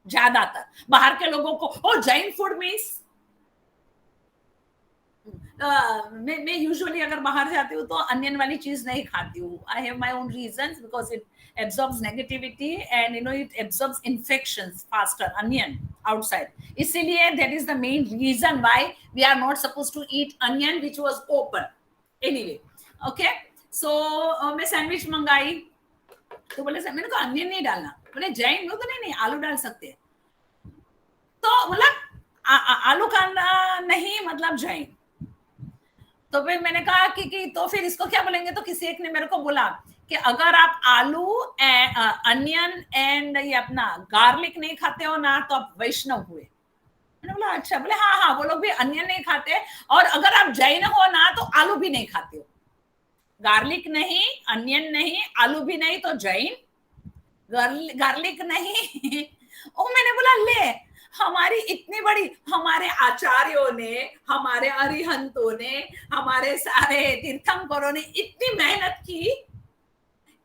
ज्यादातर। बाहर के लोगों को जैन फूड मीन्स, मैं यूजुअली अगर बाहर जाती हूँ तो अनियन वाली चीज नहीं खाती हूँ। I have my own reasons, because it absorbs negativity and it absorbs infections faster, onion outside. इसीलिए that is the main reason why we are not supposed to eat onion which was open. Anyway, okay, so मैं सैंडविच मंगाई तो बोले मैंने कहा अनियन नहीं डालना, बोले जैन लोग तो नहीं आलू डाल सकते, तो मतलब आलू कांदा नहीं मतलब जैन। तो फिर मैंने कहा कि तो फिर इसको क्या बोलेंगे, तो किसी एक ने मेरे को बोला कि अगर आप आलू, अनियन एंड ये अपना गार्लिक नहीं खाते हो ना तो आप वैष्णव हुए। मैंने बोला अच्छा, बोले हाँ वो लोग भी अनियन नहीं खाते, और अगर आप जैन हो ना तो आलू भी नहीं खाते हो, गार्लिक नहीं, अनियन नहीं, आलू भी नहीं तो जैन, गार्लिक नहीं। ओ मैंने बोला ले, हमारी इतनी बड़ी, हमारे आचार्यों ने, हमारे अरिहंतों ने, हमारे सारे तीर्थंकरों ने इतनी मेहनत की,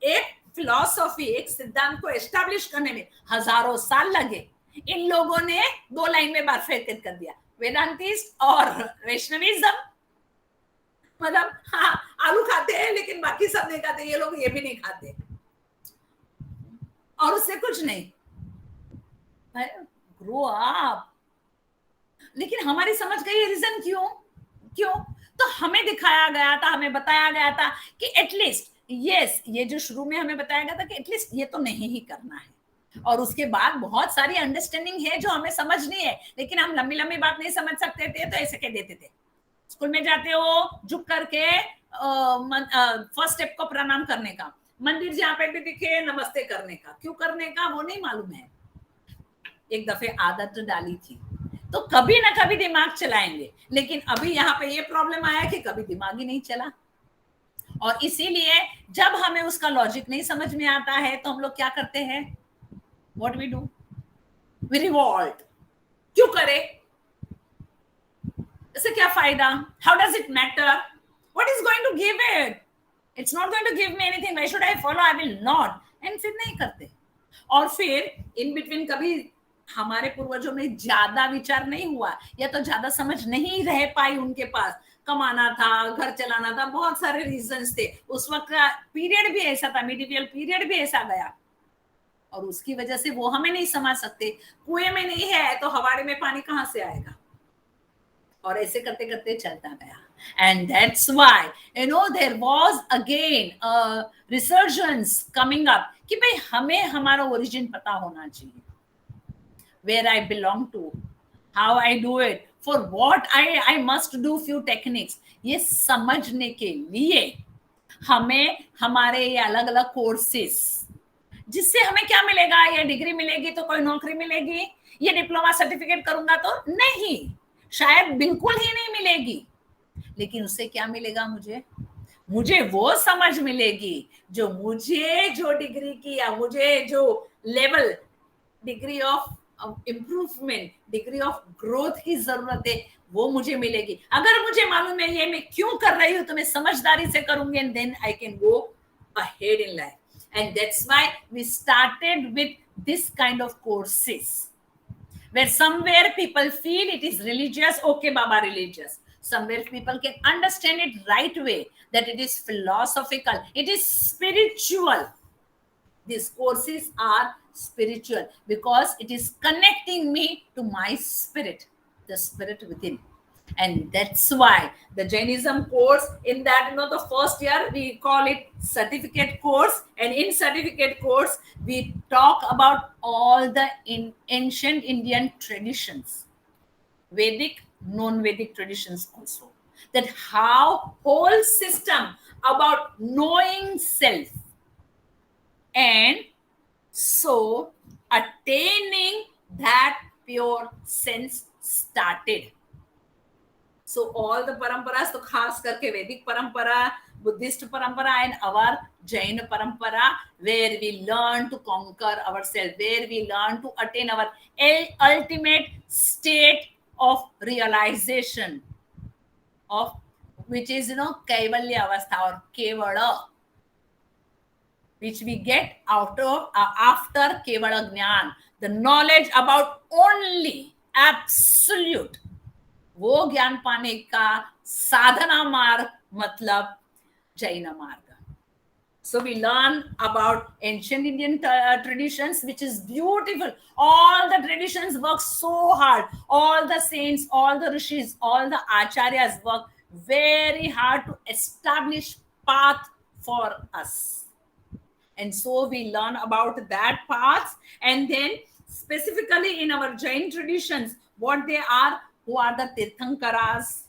एक फिलॉसफी, एक सिद्धांत को एस्टैब्लिश करने में हजारों साल लगे। इन लोगों ने 2 लाइन में बारफेट कर दिया, वेदांतिस्ट और वैष्णविज्म। मतलब हाँ आलू खाते हैं लेकिन बाकी सब नहीं खाते, ये लोग ये भी नहीं खाते, और उससे कुछ नहीं। Grow up. लेकिन हमारी समझ गई रीजन क्यों? तो हमें दिखाया गया था, हमें बताया गया था कि एटलीस्ट यस, ये जो शुरू में हमें बताया गया था कि एटलीस्ट ये तो नहीं ही करना है। और उसके बाद बहुत सारी अंडरस्टैंडिंग है जो हमें समझनी है, लेकिन हम लंबी लंबी बात नहीं समझ सकते थे, तो ऐसे कह देते थे। स्कूल में जाते हो झुक करके फर्स्ट स्टेप को प्रणाम करने का, मंदिर जहाँ पे भी दिखे नमस्ते करने का, क्यों करने का वो नहीं मालूम है। एक दफे आदत डाली थी तो कभी ना कभी दिमाग चलाएंगे, लेकिन अभी यहाँ पे ये प्रॉब्लम आया कि कभी दिमाग ही नहीं चला। और इसीलिए जब हमें उसका लॉजिक नहीं समझ में आता है तो हम लोग क्या करते हैं, what we do, we revolt. क्यों करे, इससे क्या फायदा, how does it matter, what is going to give it, it's not going to give me anything, why should I follow, I will not, and फिर नहीं करते। और फिर इन बिटवीन कभी हमारे पूर्वजों में ज्यादा विचार नहीं हुआ, या तो ज्यादा समझ नहीं रह पाई उनके पास, कमाना था, घर चलाना था, बहुत सारे रीजंस थे। उस वक्त का पीरियड भी ऐसा था, मिडिवल पीरियड भी ऐसा गया, और उसकी वजह से वो हमें नहीं समझ सकते। कुएं में नहीं है तो हवाड़े में पानी कहां से आएगा, और ऐसे करते करते चलता गया। And that's why there was again a resurgence coming up कि भाई हमें हमारा ओरिजिन पता होना चाहिए, where I belong to, how I do it, for what I must do few techniques। ये समझने के लिए हमें हमारे ये अलग अलग कोर्सेस, जिससे हमें क्या मिलेगा, ये डिग्री मिलेगी तो कोई नौकरी मिलेगी, ये डिप्लोमा सर्टिफिकेट करूंगा तो नहीं, शायद बिल्कुल ही नहीं मिलेगी, लेकिन उससे क्या मिलेगा, मुझे वो समझ मिलेगी जो मुझे जो डिग्री की या मुझे जो level, degree of improvement, degree of growth की जरूरत है, वो मुझे मिलेगी। अगर मुझे मालूम है ये मैं क्यों कर रही हूँ तो मैं समझदारी से करूंगी, and then I can go ahead in life. And that's why we started with this kind of courses, where somewhere people feel it is religious, okay Baba, religious. Somewhere people can understand it right way, that it is philosophical, it is spiritual. These courses are spiritual because it is connecting me to my spirit, the spirit within. And that's why the Jainism course, in that the first year we call it certificate course, and in certificate course we talk about all the ancient Indian traditions, Vedic, non-Vedic traditions also, that how whole system about knowing self and so attaining that pure sense started. So all the paramparas, तो खास करके वैदिक परंपरा, बुद्धिस्ट परंपरा, and our Jain parampara, where we learn to conquer ourselves, where we learn to attain our ultimate state of realization of which is kaivalya avastha or kevala, which we get out of after kevala jnana, the knowledge about only absolute, वो ज्ञान पाने का साधना मार्ग मतलब जैन मार्ग। So we learn about ancient Indian traditions, which is beautiful. All the traditions work so hard. All the saints, all the rishis, all the acharyas work very hard to establish path for us. And so we learn about that path, and then specifically in our Jain traditions, what they are, who are the Tirthankaras.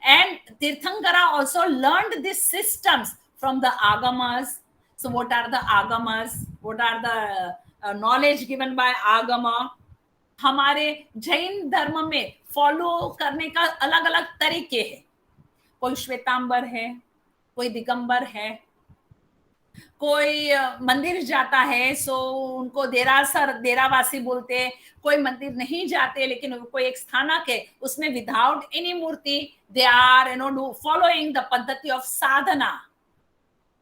And Tirthankara also learned these systems from the Agamas. So what are the Agamas? What are the knowledge given by Agama? हमारे जैन धर्म में फॉलो करने का अलग अलग तरीके हैं। कोई श्वेतांबर है, कोई दिगंबर है, कोई मंदिर जाता है सो उनको देरासर, देरावासी बोलते हैं। कोई मंदिर नहीं जाते लेकिन कोई एक स्थानक है, उसमें विदाउट एनी मूर्ति दे आर फॉलोइंग द पद्धति ऑफ साधना,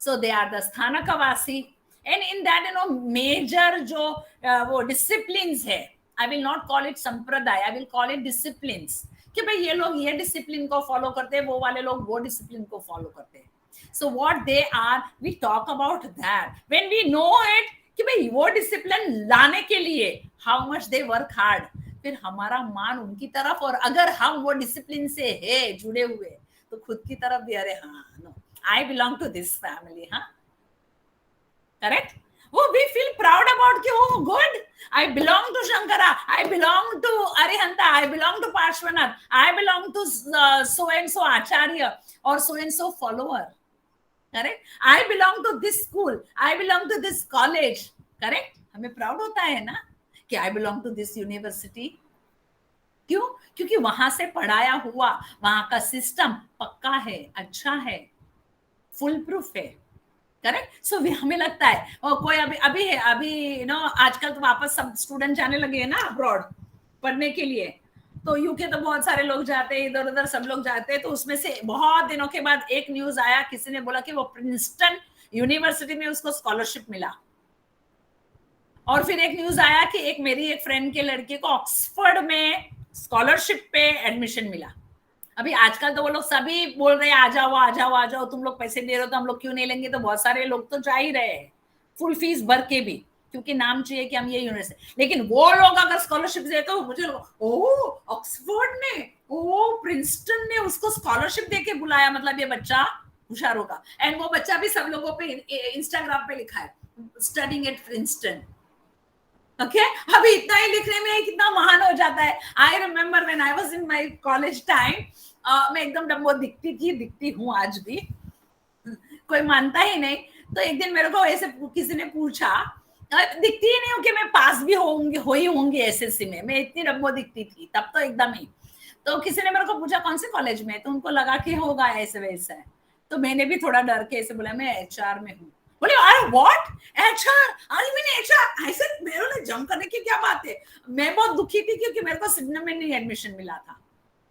so they are the Sthanakvasi. And in that major जो वो डिसिप्लिन्स है, I will not call it संप्रदाय, I will call it disciplines, कि भाई ये लोग ये डिसिप्लिन को फॉलो करते हैं, वो वाले लोग वो डिसिप्लिन को फॉलो करते हैं। So what they are, we talk about that. When we know it, कि भाई वो डिसिप्लिन लाने के लिए how much they work hard, फिर हमारा मान उनकी तरफ, और अगर हम वो डिसिप्लिन से है जुड़े हुए तो खुद की तरफ भी अरे हाँ no I belong to this family, हाँ करेक्ट। वो वी फील प्राउड अबाउट कि oh good I belong to Shankara, I belong to Arihanta, I belong to Parshvanath, I belong to so and so आचार्य और so and so follower, correct. I belong to this school, I belong to this college, correct. हमें प्राउड होता है ना कि I belong to this university. क्यों? क्योंकि वहां से पढ़ाया हुआ, वहां का सिस्टम पक्का है, अच्छा है, फुल प्रूफ है, करेक्ट। सो हमें लगता है और कोई अभी आजकल तो वापस सब स्टूडेंट जाने लगे हैं ना अब्रॉड पढ़ने के लिए, तो यूके तो बहुत सारे लोग जाते हैं, इधर उधर सब लोग जाते हैं। तो उसमें से बहुत दिनों के बाद एक न्यूज आया, किसी ने बोला कि वो प्रिंसटन यूनिवर्सिटी में उसको स्कॉलरशिप मिला। और फिर एक न्यूज आया कि मेरी एक फ्रेंड के लड़के को ऑक्सफोर्ड में स्कॉलरशिप पे एडमिशन मिला। अभी आजकल तो वो लोग सभी बोल रहे हैं आ जाओ आ जाओ आ जाओ, तुम लोग पैसे दे रहे हो तो हम लोग क्यों नहीं लेंगे। तो बहुत सारे लोग तो जा ही रहे हैं फुल फीस भर के भी, क्योंकि नाम चाहिए कि हम ये यूनिवर्सिटी। लेकिन वो लोग अगर स्कॉलरशिप दे तो मुझे ओ ऑक्सफोर्ड ने, ओ प्रिंसटन ने उसको स्कॉलरशिप देके बुलाया, मतलब ये बच्चा होशियार होगा। एंड वो बच्चा भी सब लोगों पे इंस्टाग्राम पे लिखा है स्टडिंग एट प्रिंसटन। ओके अभी इतना ही लिखने में कितना महान हो जाता है। I remember when I was in my college time, मैं एकदम डम्बो दिखती हूँ आज भी, कोई मानता ही नहीं। तो एक दिन मेरे को ऐसे किसी ने पूछा, दिखती ही नहीं हूँ कि मैं पास भी होंगी एसएससी में, मैं इतनी डम्बो दिखती थी तब तो एकदम ही। तो किसी ने मेरे को पूछा कौन से कॉलेज में, तो उनको लगा कि होगा ऐसे वैसे, तो मैंने भी थोड़ा डर के ऐसे बोला मैं एचआर में हूँ। बोले अरे what HR, I mean HR, ऐसे मेरे लिए जंप करने की क्या बात है। मैं बहुत दुखी थी क्योंकि मेरे को सिडनम में नहीं एडमिशन मिला था,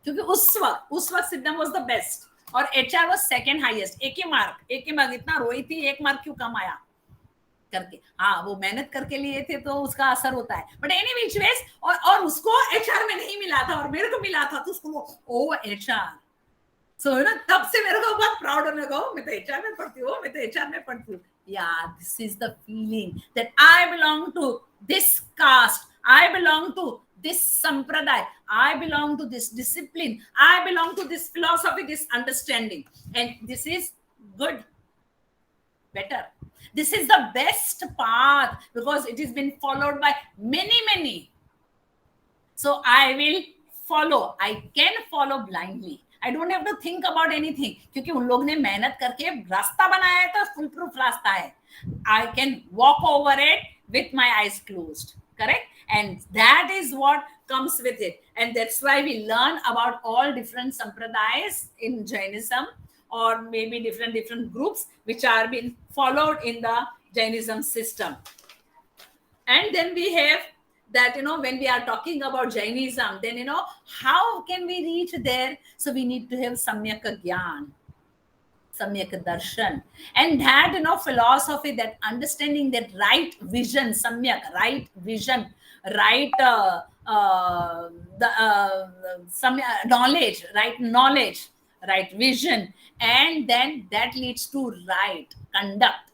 क्योंकि उस वक्त सिडनम वाज द बेस्ट और एचआर वाज सेकंड हाईएस्ट। एक ही मार्क इतना रोई थी, एक मार्क क्यों कम आया करके। हाँ वो मेहनत करके लिए थे तो उसका असर होता है, बट एनी व्हिच वेज और उसको एचआर में नहीं मिला था और मेरे को मिला था, तो उसको ओ एचआर। सो तब से मेरे को बहुत प्राउड होने को, मैं तो एचआर में पढ़ती हूँ, मैं तो एचआर में पढ़ती हूँ। Yeah, this is the feeling that I belong to this caste, I belong to this sampradaya, I belong to this discipline, I belong to this philosophy, this understanding, and this is good, better. This is the best path because it has been followed by many. So I will follow. I can follow blindly. I don't have to think about anything क्योंकि उन लोग ने मेहनत करके रास्ता बनाया है, तो फुल प्रूफ रास्ता है। I can walk over it with my eyes closed, correct? And that is what comes with it, and that's why we learn about all different sampradayas in Jainism, or maybe different groups which are being followed in the Jainism system. And then we have that, when we are talking about Jainism, then, how can we reach there? So we need to have Samyak Gyan, Samyak Darshan. And that, philosophy, that understanding, that right vision, Samyak, right vision, right knowledge, right vision. And then that leads to right conduct,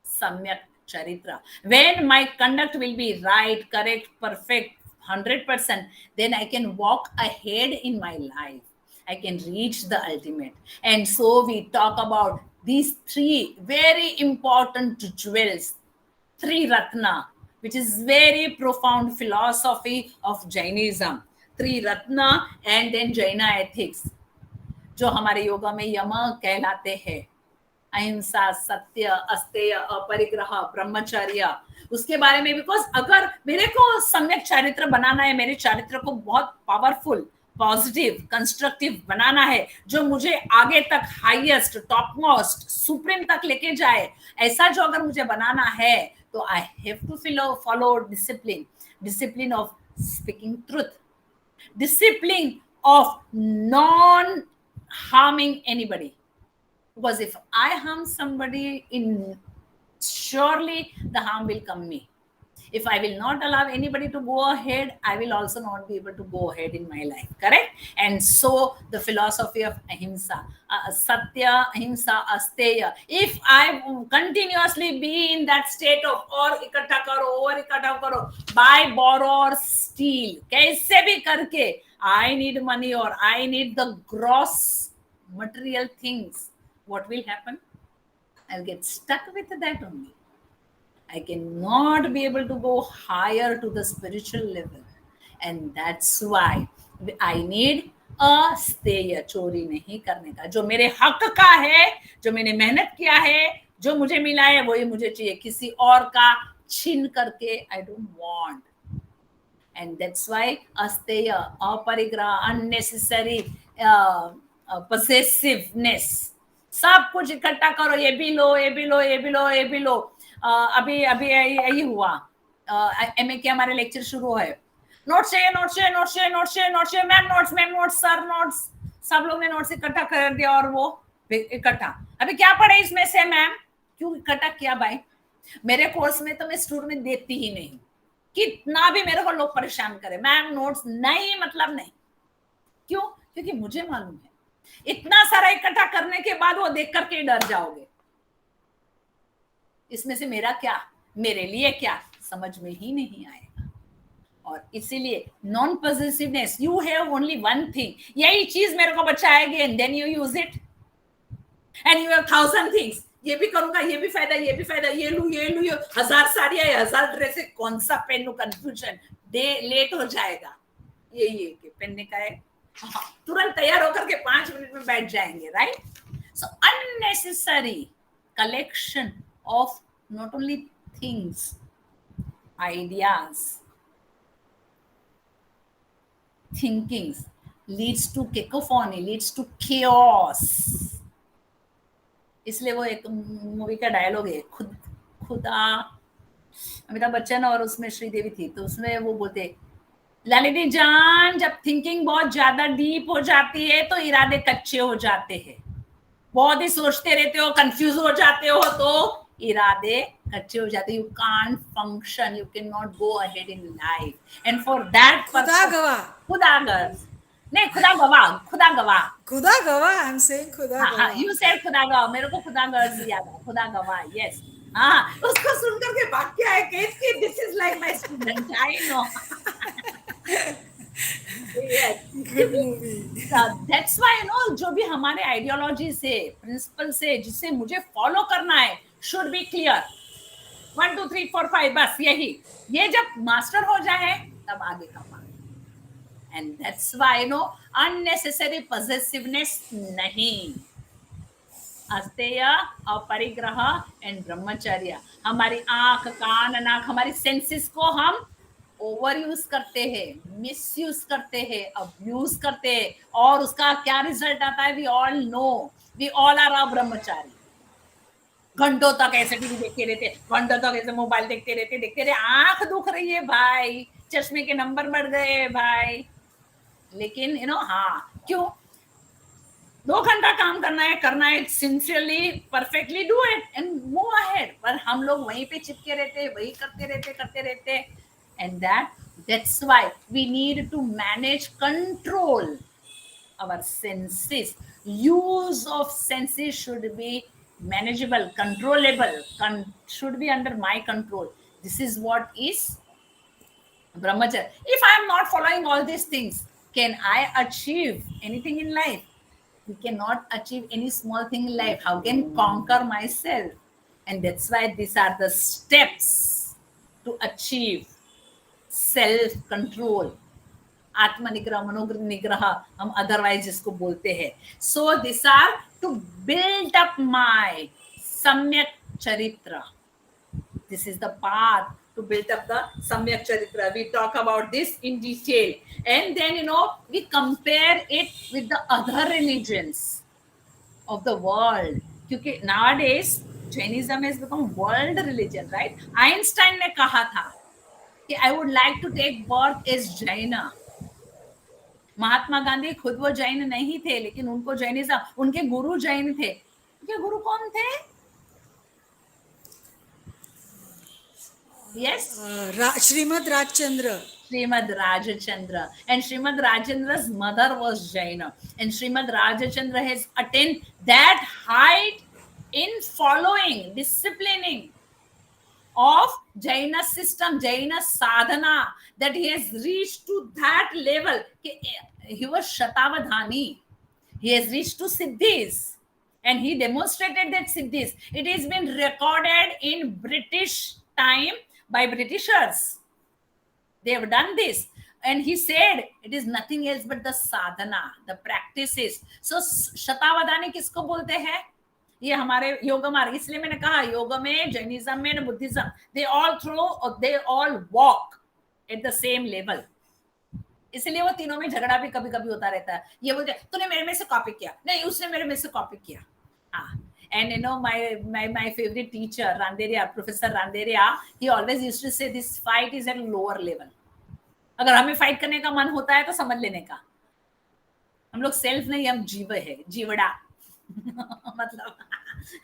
Samyak Charitra. When my conduct will be right, correct, perfect, 100%, then I can walk ahead in my life. I can reach the ultimate. And so we talk about these three very important jewels, Three Ratna, which is very profound philosophy of Jainism. Three Ratna and then Jaina ethics, जो हमारे योगा में यम कहलाते हैं। अहिंसा, सत्य, अस्तेय, अपरिग्रह, ब्रह्मचर्य, उसके बारे में। बिकॉज अगर मेरे को सम्यक चारित्र बनाना है, मेरे चारित्र को बहुत पावरफुल, पॉजिटिव, कंस्ट्रक्टिव बनाना है, जो मुझे आगे तक हाईएस्ट, टॉप मोस्ट, सुप्रीम तक लेके जाए, ऐसा जो अगर मुझे बनाना है, तो I have to follow discipline of speaking truth, discipline of non harming anybody. Because if I harm somebody, surely the harm will come me. If I will not allow anybody to go ahead, I will also not be able to go ahead in my life, correct? And so the philosophy of ahimsa, satya, ahimsa, asteya, if I continuously be in that state of or ikatha karo, buy, borrow or steal, kaise bhi karke, I need money or I need the gross material things, what will happen? I'll get stuck with that only. I cannot be able to go higher to the spiritual level. And that's why I need a steya, चोरी नहीं करने का, जो मेरे हक का है, जो मैंने मेहनत किया है, जो मुझे मिला है वही मुझे चाहिए, किसी और का छीन करके I don't want. And that's why asteya, aparigraha, unnecessary possessiveness, सब कुछ इकट्ठा करो, ये भी लो, ये भी लो, ये भी लो, ये भी लो. अभी अभी यही हुआ, एमए के हमारे लेक्चर शुरू है, नोट्स चाहिए, नोट्स चाहिए, नोट्स चाहिए, नोट्स चाहिए, नोट्स चाहिए, मैम नोट्स, सर नोट्स, सब लोग ने नोट्स इकट्ठा कर दिया और वो इकट्ठा. अभी क्या पढ़े इसमें से मैम? क्यों इकट्ठा किया भाई? मेरे कोर्स में तो मैं स्टूडेंट में देती ही नहीं, कितना भी मेरे को लोग परेशान करे, मैम नोट्स नहीं, मतलब नहीं. क्यों? क्योंकि मुझे मालूम है इतना सारा इकट्ठा करने के बाद वो देख करके डर जाओगे, इसमें से मेरा क्या, मेरे लिए क्या, समझ में ही नहीं आएगा. और इसीलिए non positiveness, you have only one thing, यही चीज मेरे को बचाएगी, and then you use it, and you have 1000 things, ये भी करूंगा, ये भी फायदा, ये भी फायदा, ये लू, ये लू, 1000 साड़ियां, 1000 ड्रेस, कौन सा पहनूं, कंफ्यूजन, लेट हो जाएगा. ये पहनने का है, तुरंत तैयार होकर के 5 मिनट में बैठ जाएंगे, right? So unnecessary collection of not only things, ideas, thinkings leads to cacophony, leads to chaos. इसलिए वो एक मूवी का डायलॉग है, खुदा, अमिताभ बच्चन और उसमें श्रीदेवी थी, तो उसमें वो बोलते, ललिता जान, जब थिंकिंग बहुत ज्यादा डीप हो जाती है तो इरादे कच्चे हो जाते हैं, बहुत ही सोचते रहते हो, कंफ्यूज हो जाते हो तो इरादे कच्चे हो जाते, you can't function, you can not go ahead in life. And for that खुदा गवाह, नहीं, खुदा गवाह, आई एम सेइंग खुदा गवाह. यू सेड खुदा गवाह, मेरे को खुदा गवाह याद है, खुदा गवाह, यस. हाँ, उसको सुनकर के वाक्य है कि this is like my student, I know. Yes. Good movie. That's why, you know, जो भी हमारे आइडियोलॉजी से, प्रिंसिपल से, जिसे मुझे फॉलो करना है, should be clear. 1 2 3 4 5, बस यही. ये जब मास्टर हो जाए तब आगे का बात. And that's why, you know, unnecessary possessiveness नहीं. अस्तेय, अपरिग्रह एंड ब्रह्मचर्य. हमारी आंख, कान, नाक, हमारी सेंसेस को हम ओवर यूज करते हैं, मिस यूज करते हैं, अब्यूज करते हैं, और उसका क्या रिजल्ट आता है? We all know, we all are a brahmachari. घंटों तक ऐसे टीवी देखते रहते, घंटों तक ऐसे मोबाइल देखते रहते, आंख दुख रही है भाई, चश्मे के नंबर बढ़ गए भाई. लेकिन यू नो, हाँ, क्यों? 2 घंटा काम करना है sincerely, perfectly, do it and move ahead. पर हम लोग वहीं पे चिपके रहते, वही करते रहते. And that's why we need to manage, control our senses. Use of senses should be manageable, controllable, should be under my control. This is what is brahmacharya. If I am not following all these things, can I achieve anything in life? We cannot achieve any small thing in life. How can conquer myself? And that's why these are the steps to achieve self control, आत्मनिग्रह, मनोनिग्रह हम अदरवाइज जिसको बोलते हैं. So this are to build up my सम्यक चरित्र. This is the path to build up the samyak charitra. We talk about this in detail, and then, you know, we compare it with the other religions of the world, because nowadays Jainism has become world religion, right? Einstein ने कहा था कि I would like to take birth as Jaina. Mahatma Gandhi खुद वो जैन नहीं थे, लेकिन उनको जैनिज्म, उनके गुरु जैन थे. उनके गुरु कौन थे? Yes, Srimad Rajchandra. Srimad Rajchandra, and Srimad Rajchandra's mother was Jaina, and Srimad Rajchandra has attained that height in following, disciplining of Jaina system, Jaina sadhana, that he has reached to that level. He was Shatavadhani. He has reached to siddhis, and he demonstrated that siddhis. It has been recorded in British time by Britishers. They have done this, and he said it is nothing else but the sadhana, the practices. So शतावधानी किसको बोलते हैं? ये हमारे योग मार्ग, इसलिए मैंने कहा योग में, जैनिज्म में, Buddhism, they all walk at the same level. इसलिए वो तीनों में झगड़ा भी कभी कभी होता रहता है. ये बोलते तूने मेरे में से कॉपी किया, नहीं उसने मेरे में से कॉपी किया. And you know, my favorite teacher, Randeria, Professor Randeria, he always used to say this fight is at lower level. अगर हमें फाइट करने का मन होता है तो समझ लेने का, हम लोग सेल्फ नहीं, हम जीव है, जीवड़ा. मतलब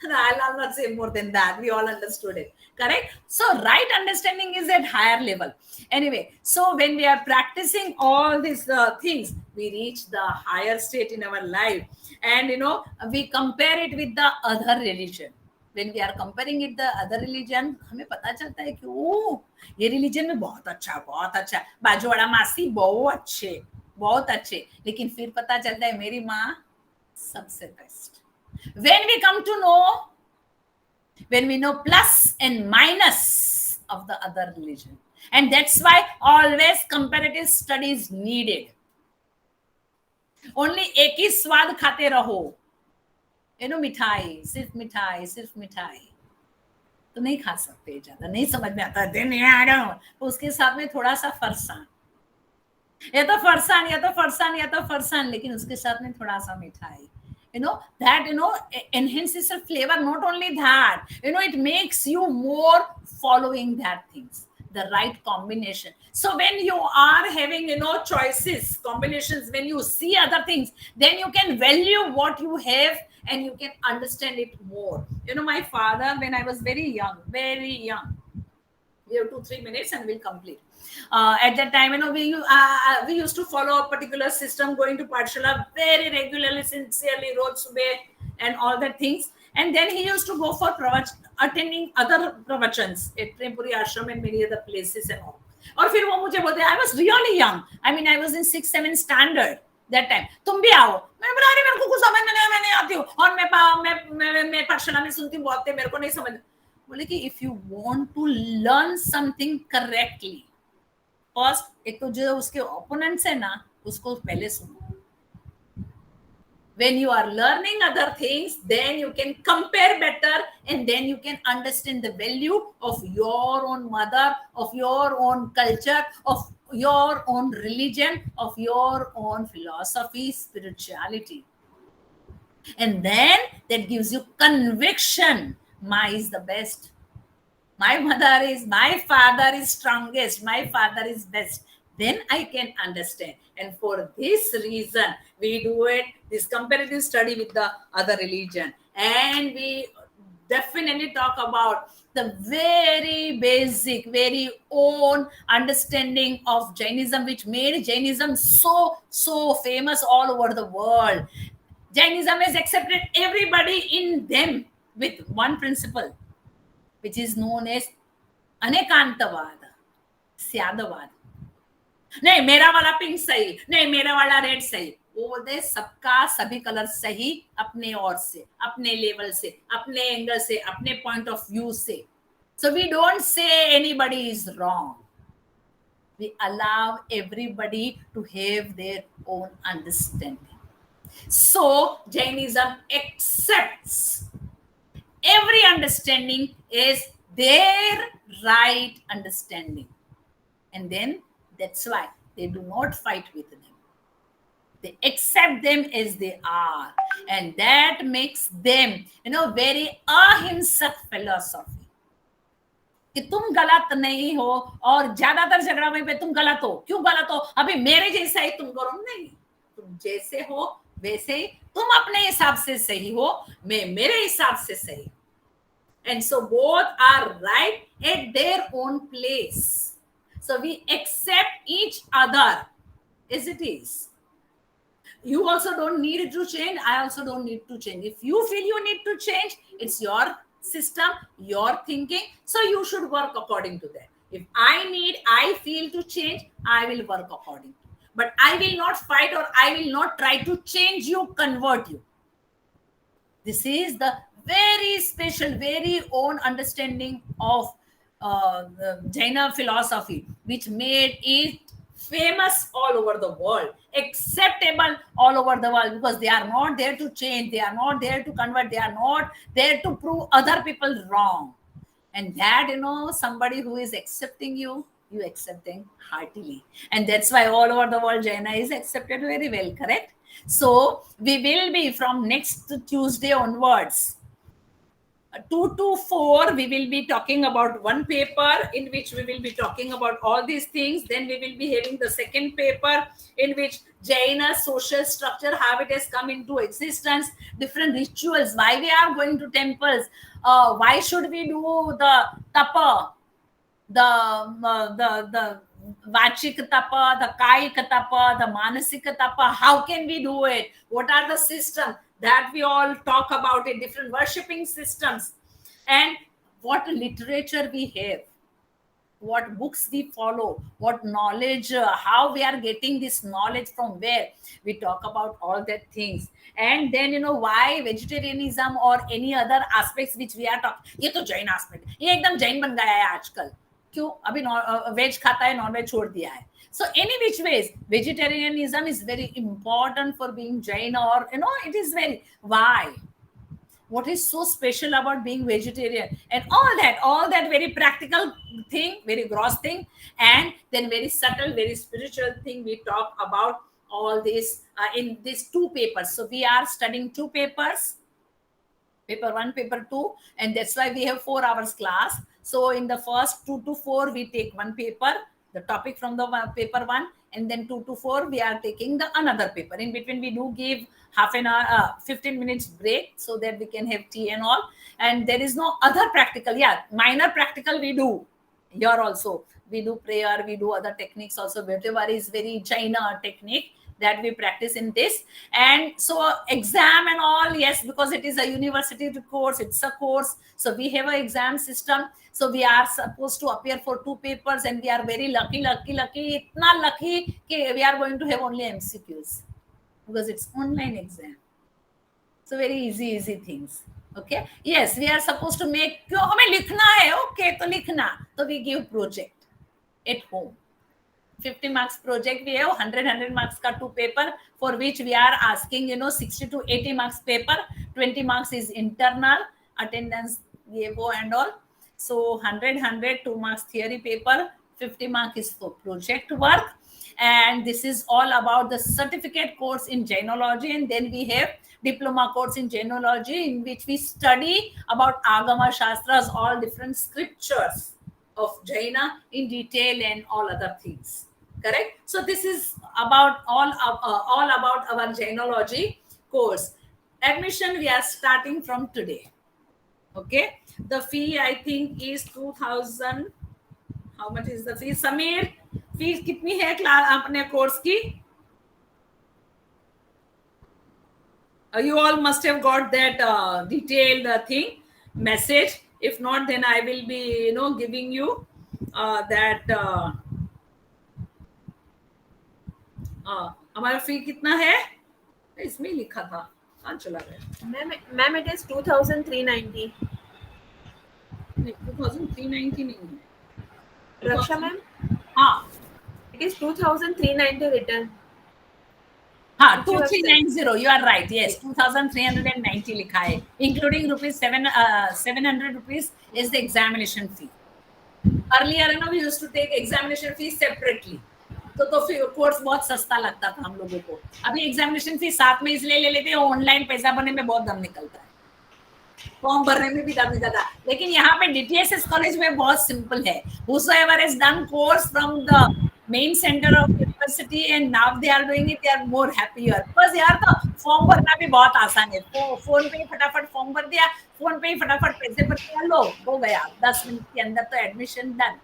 I'll not say more than that. We all understood it. Correct? So right understanding is at higher level. Anyway, so when we are practicing all these things, we reach the higher state in our life. And you know, we compare it with the other religion. When we are comparing it the other religion, हमें पता चलता है कि ओ ये religion में बहुत अच्छा, बाजूवाड़ा मासी बहुत अच्छे, लेकिन फिर पता चलता है मेरी माँ सबसे best. When we come to know, when we know plus and minus of the other religion, and that's why always comparative studies needed. Only एक ही स्वाद खाते रहो, you know, मिठाई सिर्फ मिठाई तो नहीं खा सकते, ज्यादा नहीं समझ में आता, then I don't know, तो उसके साथ में थोड़ा सा फरसान, या तो फरसान, लेकिन उसके साथ में थोड़ा सा मिठाई. You know, that, you know, enhances the flavor. Not only that, you know, it makes you more following that things, the right combination. So when you are having, you know, choices, combinations, when you see other things, then you can value what you have and you can understand it more. You know, my father, when I was very young, we have 2-3 minutes and we'll complete. At that time, you know, we used to follow a particular system, going to Pathshala very regularly, sincerely, Roj Subeh and all that things. And then he used to go for attending other pravachans at Prempuri Ashram and many other places and all. और फिर वो मुझे बोलते, I was really young. I mean, I was in 6-7 standard that time. तुम भी आओ. मैंने बोला अरे मेरे को कुछ समझ में नहीं आती हूँ, और मैं पाठशाला में सुनती हूँ बहुत, मेरे को नहीं समझ. बोले कि if you want to learn something correctly, first एक तो जो उसके opponents है ना, उसको पहले सुनो. When you are learning other things, then you can compare better, and then you can understand the value of your own mother, of your own culture, of your own religion, of your own philosophy, spirituality. And then that gives you conviction. Ma is the best. My father is strongest. My father is best. Then I can understand. And for this reason, we do it, this comparative study with the other religion. And we definitely talk about the very basic, very own understanding of Jainism, which made Jainism so famous all over the world. Jainism has accepted everybody in them with one principle, which is known as Anekantavad, Syadavad. नहीं मेरा वाला पिंक सही, नहीं मेरा वाला रेड सही. वो बोलते हैं सबका सभी कलर सही, अपने ओर से, अपने लेवल से, अपने एंगल से, अपने पॉइंट ऑफ व्यू से. So we don't say anybody is wrong. We allow everybody to have their own understanding. So Jainism accepts every understanding is their right understanding, and then that's why they do not fight with them. They accept them as they are, and that makes them, you know, very ahimsak philosophy. कि तुम गलत नहीं हो, और ज्यादातर झगड़ा वहीं पे तुम गलत हो, क्यों गलत हो, अभी मेरे जैसा ही तुम करो. नहीं, तुम जैसे हो वैसे ही, तुम अपने हिसाब से सही हो, मैं मेरे हिसाब से सही. And so both are right at their own place. So we accept each other as it is. You also don't need to change. I also don't need to change. If you feel you need to change, it's your system, your thinking. So you should work according to that. If I feel to change, I will work according to. but I will not fight or I will not try to change you, convert you. This is the very special, very own understanding of the Jaina philosophy, which made it famous all over the world, acceptable all over the world, because they are not there to change, they are not there to convert, they are not there to prove other people wrong. And that, somebody who is accepting you, you accept them heartily. And that's why all over the world, Jaina is accepted very well, correct? So we will be from next Tuesday onwards, 2 to 4, we will be talking about one paper in which we will be talking about all these things. Then we will be having the second paper in which Jaina social structure, how it has come into existence, different rituals, why we are going to temples, why should we do the tapa, the vachik tapa, the kaik tapa, the manasik tapa, how can we do it, what are the systems that we all talk about it, different worshipping systems, and what literature we have, what books we follow, what knowledge, how we are getting this knowledge, from where we talk about all that things. And then why vegetarianism or any other aspects which we are talking, ये तो जैन aspect, ये एकदम जैन बन गया है आजकल, क्यों अभी वेज खाता है, नॉन वेज छोड़ दिया है. So any which ways, vegetarianism is very important for being Jain, or it is very, why? What is so special about being vegetarian? And all that very practical thing, very gross thing, and then very subtle, very spiritual thing we talk about all this in these 2 papers. So we are studying 2 papers, paper 1, paper 2, and that's why we have 4 hours class. So in the first 2 to 4, we take one paper, the topic from the paper 1, and then 2 to 4 we are taking the another paper. In between we do give half an hour, 15 minutes break, so that we can have tea and all. And there is no other practical, minor practical we do here also. We do prayer, we do other techniques also, whatever is very Jaina technique that we practice in this. And so exam and all, yes, because it is a university course, it's a course, so we have an exam system. So we are supposed to appear for 2 papers, and we are very lucky, itna lucky कि we are going to have only MCQs, because it's online exam. So very easy things. Okay, yes, we are supposed to make, क्यों हमें लिखना है, okay, तो लिखना, तो we give project at home. 50 marks project we have, 100 marks ka 2 paper, for which we are asking 60 to 80 marks paper, 20 marks is internal attendance, ye wo and all. So 100 2 marks theory paper, 50 mark is for project work. And this is all about the certificate course in Jainology. And then we have diploma course in Jainology, in which we study about Agama Shastras, all different scriptures of Jaina in detail and all other things. Correct? So this is about all about our Jainology course. Admission we are starting from today. Okay, the fee I think is 2000. How much is the fee? Sameer, fees कितनी है अपने कोर्स की? You all must have got that detailed thing, message. If not, then I will be giving you that हमारा फी कितना है, इसमें लिखा था, कहाँ चला गया? Ma'am it is 2390. 2390 नहीं है रक्षा मैम, हाँ, it is 2390 written. हाँ, 2390, you are right, yes, 2390 लिखा है, including ₹700 rupees is the examination fee. Earlier we used to take examination fee separately, तो फिर कोर्स बहुत सस्ता लगता था हम लोगों को. अभी एग्जामिनेशन फी साथ में इसलिए ले लेते हैं, ऑनलाइन पैसा भरने में बहुत दम निकलता है, फॉर्म भरने में भी दम निकलता है. लेकिन यहाँ पे DTSS कॉलेज में बहुत सिंपल है. Whosoever has done course from the main center of university and now they are doing it, they are more happier. बस यार तो फॉर्म भरना भी बहुत आसान है. फोन पे ही फटाफट फॉर्म भर दिया, फोन पे ही फटाफट पैसे भर दिया, लो हो गया, 10 मिनट के अंदर तो admission done.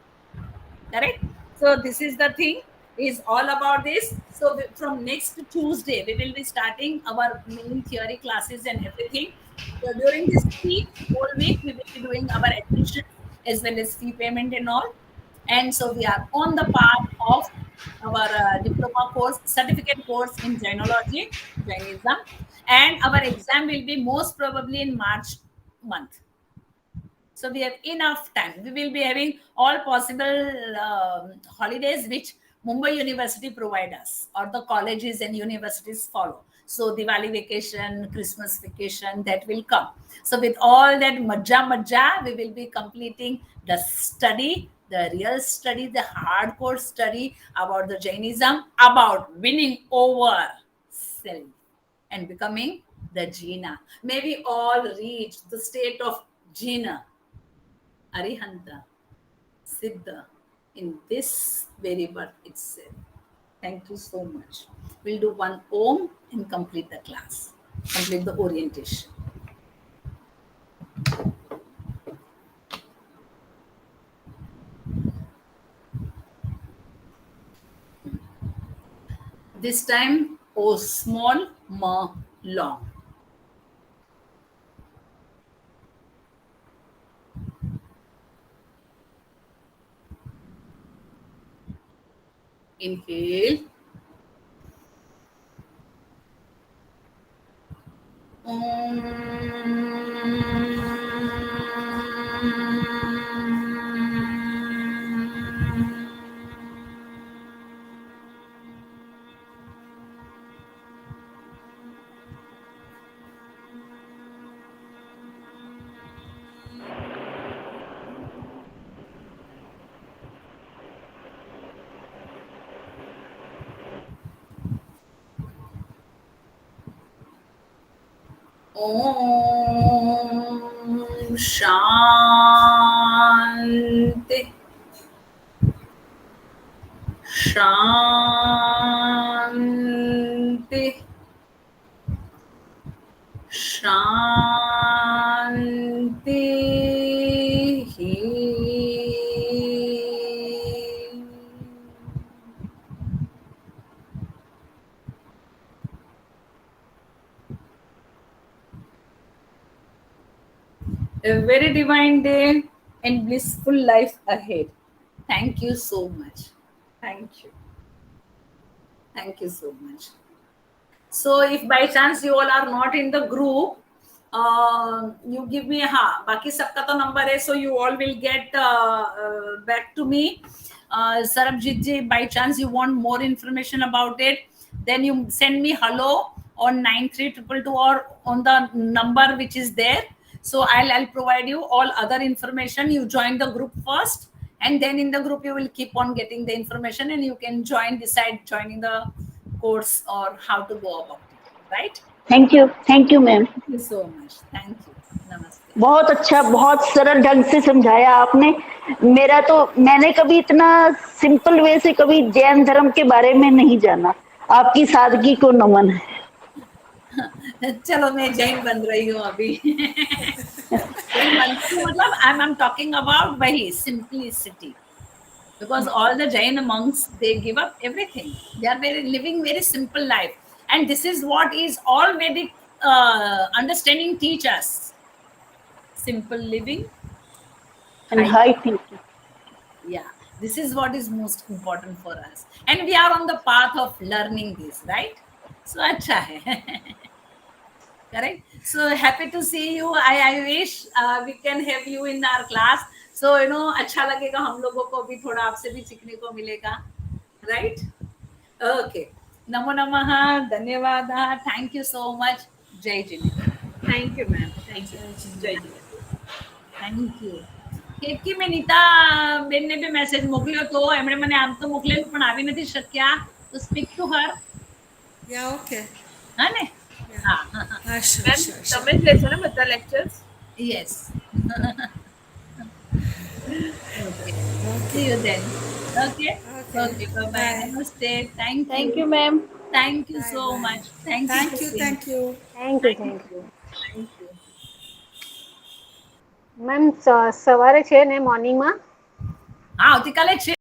Correct? So this is the thing, is all about this. So from next Tuesday we will be starting our main theory classes and everything. So during this whole week we will be doing our admission as well as fee payment and all. And so we are on the path of our diploma course, certificate course in Jainology, Jainism, and our exam will be most probably in March month. So we have enough time. We will be having all possible holidays which Mumbai University provide us, or the colleges and universities follow. So Diwali vacation, Christmas vacation, that will come. So with all that majja, we will be completing the study, the real study, the hardcore study about the Jainism, about winning over self and becoming the Jina. May we all reach the state of Jina, Arihanta, Siddha, in this very birth itself. Thank you so much. We'll do one Om and complete the class, complete the orientation. This time, O small, Ma long. Inhale. Om Shanti. Shanti. Shanti. A very divine day and blissful life ahead. Thank you so much. Thank you. Thank you so much. So if by chance you all are not in the group, you give me बाकी सबका तो number है, so you all will get back to me. Sarabjit ji, by chance you want more information about it, then you send me hello on 9322 or on the number which is there. So I'll provide you all other information. You join the group first, and then in the group you will keep on getting the information, and you can decide joining the course or how to go about it, right? Thank you ma'am. Thank you so much. Thank you. Namaste. बहुत अच्छा, बहुत सरल ढंग से समझाया आपने. मैंने कभी इतना सिंपल वे से कभी जैन धर्म के बारे में नहीं जाना. आपकी सादगी को नमन है. चलो मैं जैन बन रही हूँ अभी. मतलब I'm talking about वही simplicity, because all the Jain monks, they give up everything. They are living very simple life, and this is what is all Vedic understanding teach us: simple living and high thinking. Yeah, this is what is most important for us, and we are on the path of learning this, right? So अच्छा है. Correct. So happy to see you. I wish we can have you in our class. So अच्छा लगेगा हम लोगों को भी, थोड़ा आपसे भी सीखने को मिलेगा, right? Okay. नमो नमः. धन्यवाद. Thank you so much. जय जिने. Thank you, ma'am. Thank you. Jai Jine. Thank you. કેકી મેં નીતા બેનને બી મેસેજ મોકલ્યો તો એમણે મને આમ તો મોકલેલું પણ આવી નથી શક્યા, તો speak to her. Yeah, okay. હા ને? હા. Sure, Ma'am, sure. તમે જ લેશો ને બધા lectures? Yes. Okay. See you then. Okay. Okay. Bye bye. Namaste. Thank you, ma'am. Thank you so much. Thank you. Thank you. Thank you. Thank you. Ma'am સવારે છે ને મોર્નિંગમાં? આવતીકાલે છે.